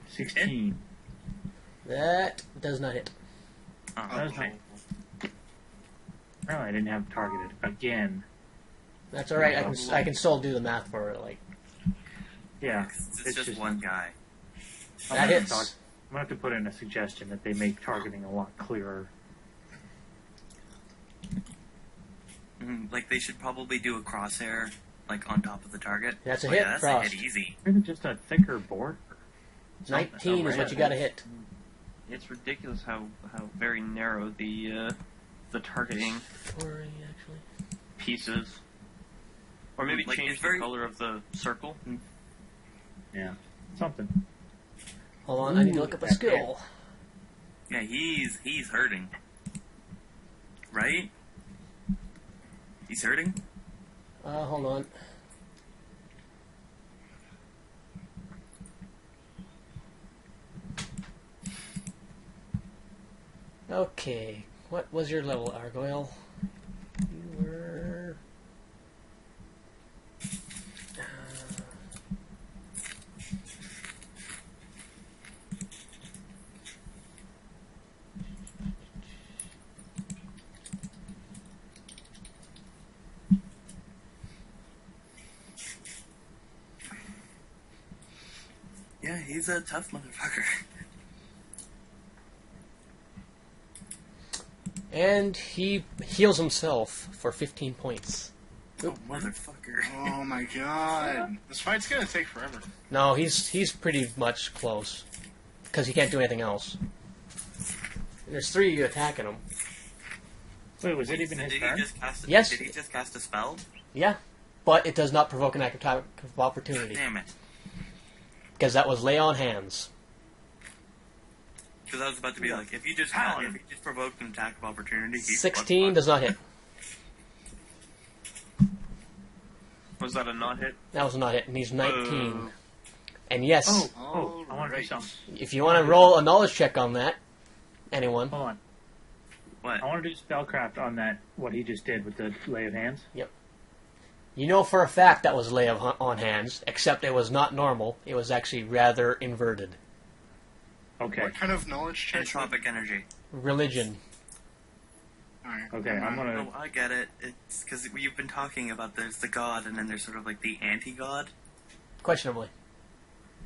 16. That does not hit. Oh, That was nice. Oh, I didn't have it targeted again. That's all right. I can still do the math for it. Like Yeah, It's just one guy. that I'm hits. gonna have to put in a suggestion that they make targeting a lot clearer. Like they should probably do a crosshair like on top of the target. That's a Oh, hit, Yeah, that's Frost. a hit easy. Maybe just a thicker board. 19 is what you got to hit. It's ridiculous how very narrow the targeting Actually. piece is. Or maybe Like, change it's the very- color of the circle. Yeah, something. Hold on, I need to look up a skill. Yeah, he's hurting. Right? He's hurting? Hold on. Okay, what was your level, Argoyle? You were... Yeah, he's a tough motherfucker. And he heals himself for 15 points. Oh, motherfucker. Oh my god. This fight's gonna take forever. No, he's pretty much close. Because he can't do anything else. And there's 3 of you attacking him. Wait, was it even his turn? Yes. Did he just cast a spell? Yeah. But it does not provoke an attack of opportunity. Damn it. Because that was lay on hands. Because I was about to be like, if you just provoked an attack of opportunity, he's 16 does not hit. Was that a not hit? That was not hit, and he's 19. And yes, Oh, I want to do something. if you want to roll a knowledge check on that, anyone. Hold on. What? I want to do spellcraft on that, what he just did with the lay of hands. You know for a fact that was lay on hands, except it was not normal. It was actually rather inverted. Okay. What kind of knowledge check? Entropic energy. Religion. Alright. Okay, I'm going Oh, I get it. It's because you've been talking about there's the god, and then there's sort of like the anti-god. Questionably.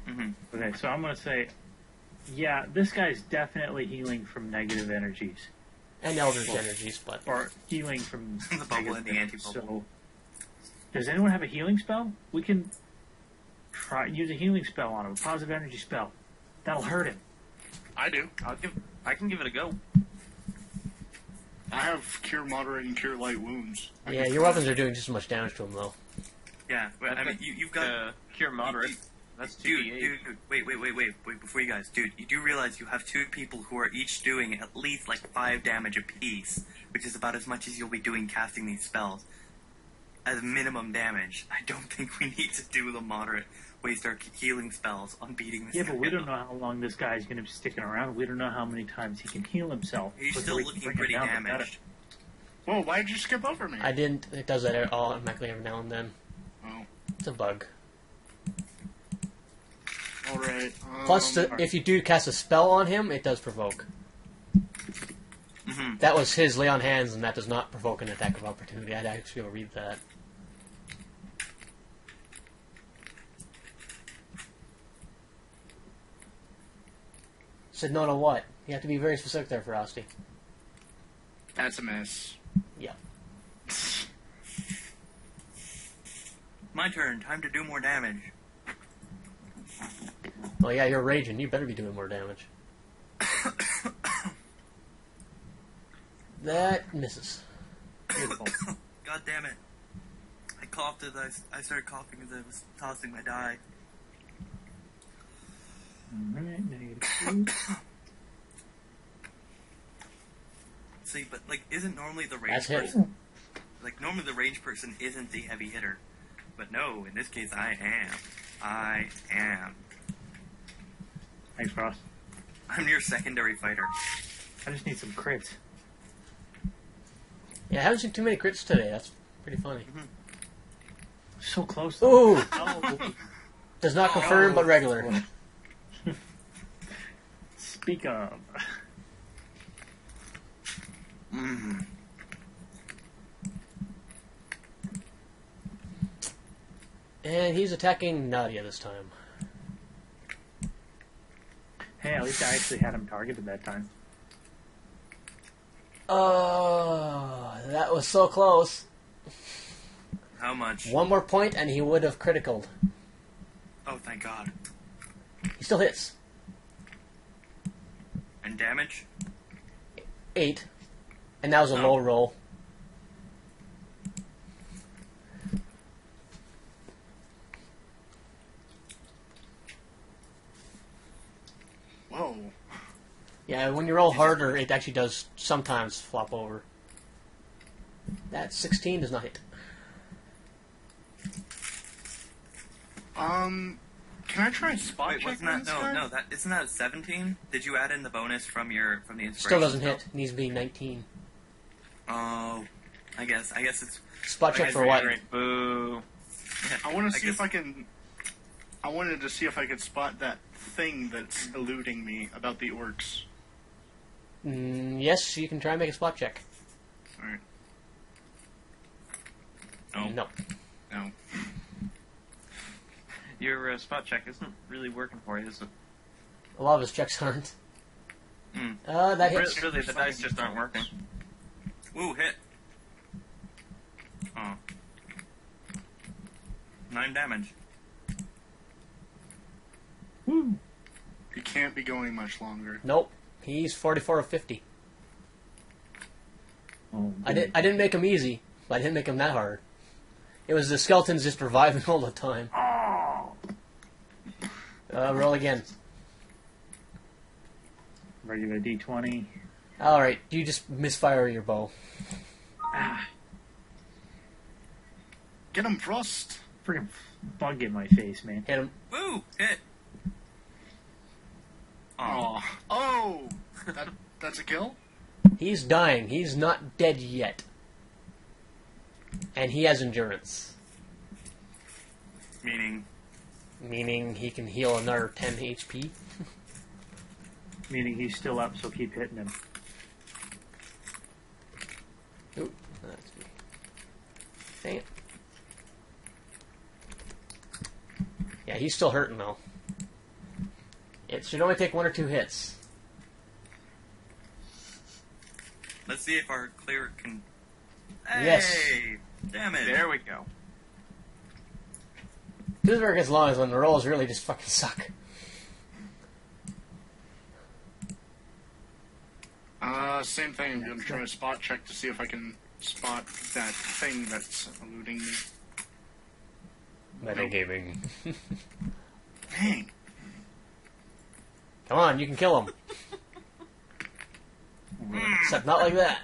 Mm-hmm. Okay, so I'm going to say, yeah, this guy's definitely healing from negative energies. And Eldritch energies, but... Or healing from The bubble and the energies. anti-bubble. So, does anyone have a healing spell? We can use a healing spell on him, a positive energy spell. That'll hurt him. I do. I can give it a go. I have cure moderate and cure light wounds. Yeah, your weapons are doing just as much damage to him, though. Yeah, but, I mean, you've got... Cure moderate. That's 2d8. Dude, wait, before you guys, dude, you do realize you have 2 people who are each doing at least like 5 damage apiece, which is about as much as you'll be doing casting these spells. As minimum damage, I don't think we need to do the moderate waste our healing spells on beating this Yeah, guy but we don't up. know how long this guy's going to be sticking around. We don't know how many times he can heal himself. He's before still we can looking bring him pretty down to damaged. Whoa, why did you skip over me? I didn't... It does that automatically every now and then. Oh. It's a bug. Alright. Plus, if you do cast a spell on him, it does provoke. Mm-hmm. That was his lay on hands, and that does not provoke an attack of opportunity. I'd actually go read that. Said no to what? You have to be very specific there, Frosty. That's a miss. Yeah. My turn, time to do more damage. Well, yeah, you're raging. You better be doing more damage. That misses. Beautiful. God damn it. I coughed as I started coughing as I was tossing my die. Alright, -2. See, but like, isn't normally the That's range hit. person? Like, normally the range person isn't the heavy hitter. But no, in this case, I am. I am. Thanks, Ross. I'm your secondary fighter. I just need some crits. Yeah, I haven't seen too many crits today. That's pretty funny. So close, though. Ooh! Oh. Does not confirm, but regular. Speak of. Mm. And he's attacking Nadia this time. Hey, at least I actually had him targeted that time. Oh, that was so close. How much? One more point and he would have criticaled. Oh, thank God. He still hits. And damage? 8. And that was a Oh. low roll. Whoa. Yeah, when you roll harder, it actually does sometimes flop over. That 16 does not hit. Can I try spot Wait, check wasn't that this guy? that isn't that a 17? Did you add in the bonus from the inspiration? Still doesn't spell? hit. Needs to be 19. Oh, I guess it's. Spot check guess for what? Boo. I want to see guess- if I can. I wanted to see if I could spot that thing that's eluding me about the orcs. Yes, you can try and make a spot check. Alright. No. No. No. Your spot check isn't really working for you, is it? A lot of his checks aren't. That hits. Really, the dice just aren't working. Woo, hit. Oh. 9 damage. Woo. He can't be going much longer. Nope. He's 44 of 50. Oh, I didn't make him easy, but I didn't make him that hard. It was the skeletons just reviving all the time. Oh. Roll again. Regular D20. Alright, you just misfire your bow. Ah, Get him, Frost! freaking bug in my face, man. Hit him. Woo, hit. Oh. Oh! That's a kill? He's dying. He's not dead yet. And he has endurance. Meaning, Meaning he can heal another 10 HP. Meaning he's still up, so keep hitting him. Ooh, that's me. Dang it. Yeah, he's still hurting though. It should only take 1 or 2 hits. let's see if our cleric can. Yes. Hey, damage. There we go. This is where it gets long, is when the rolls really just fucking suck. Same thing. I'm going to try a spot check to see if I can spot that thing that's eluding me. Metagaming. Dang. Come on, you can kill him. Except not like that.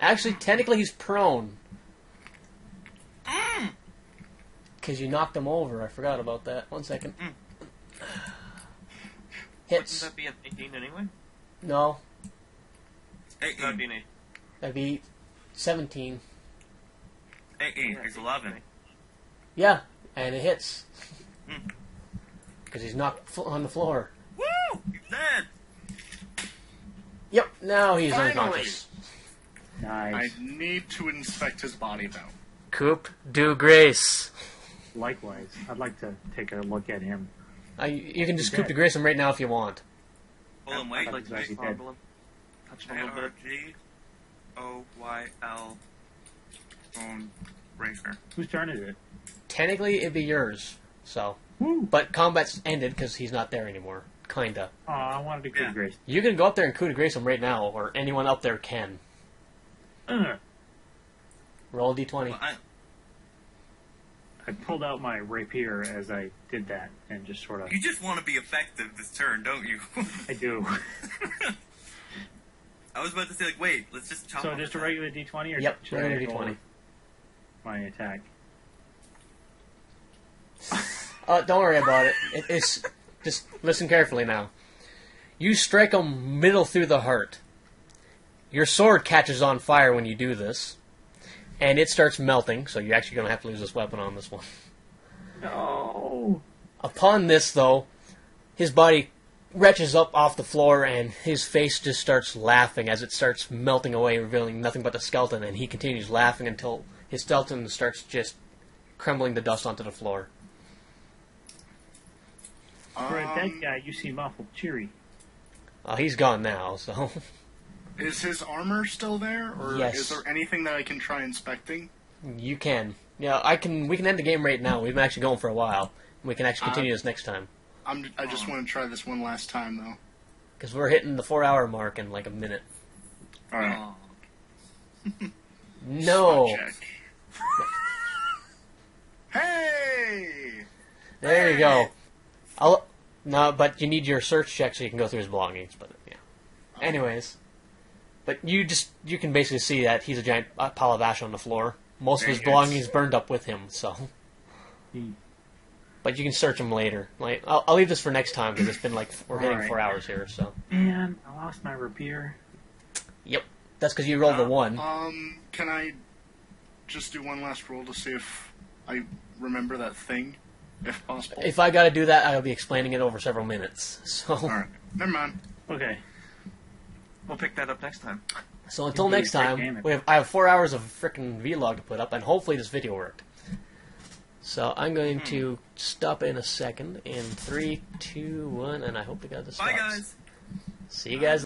Actually, technically he's prone. Because you knocked him over. I forgot about that. 1 second. Hits. Wouldn't that be an 18 anyway? No. That'd be an 8. That'd be 17. 18. It's 11. Yeah, and it hits. Because he's knocked on the floor. Woo! He's dead. Yep, now he's Finally. unconscious. I Nice. need to inspect his body, though. Coup de grace. Likewise, I'd like to take a look at him. You can just He's coup dead. de grace him right now if you want. Pull him, wait. I'd like to see dead. Fondle him. Touch him a little bit. Cartogryl. Bone breaker. Whose turn is it? Technically, it'd be yours. So, Woo! but combat's ended because he's not there anymore. Kinda. Oh, I wanted to Yeah. coup grace. You can go up there and coup de grace him right now, or anyone up there can. Roll a d20. Well, I pulled out my rapier as I did that, and just sort of. you just want to be effective this turn, don't you? I do. I was about to say, like, wait, let's just chop So off just the a top. regular D20, or Yep, should I regular roll d20. my attack? Don't worry about it. It's just listen carefully now. You strike him middle through the heart. Your sword catches on fire when you do this, and it starts melting. So you're actually going to have to lose this weapon on this one. No. Upon this, though, his body retches up off the floor, and his face just starts laughing as it starts melting away, revealing nothing but the skeleton. And he continues laughing until his skeleton starts just crumbling the dust onto the floor. For a dead guy, you seem awful cheery. He's gone now, so Is his armor still there, or Yes. is there anything that I can try inspecting? you can. Yeah, I can. We can end the game right now. We've been actually going for a while. We can actually continue this next time I just want to try this one last time, though. because we're hitting the 4-hour mark in like a minute. All right. Oh. No, Spot check. Hey! there you go. No, but you need your search check so you can go through his belongings. But yeah. Anyways, but you can basically see that he's a giant pile of ash on the floor. Most of his Dang it. belongings burned up with him. So, Hmm. but you can search him later. Like I'll leave this for next time because it's been like we're hitting Alright. 4 hours here. So Man, I lost my rapier. yep, that's because you rolled a 1. Can I just do one last roll to see if I remember that thing, if possible? If I got to do that, I'll be explaining it over several minutes. So, All right. Never mind. Okay. We'll pick that up next time. so until It'd be a next great time, game. I have 4 hours of freaking vlog to put up, and hopefully this video worked. So I'm going to stop in a second in 3, 2, 1, and I hope to God this Bye, stops. guys. See you guys.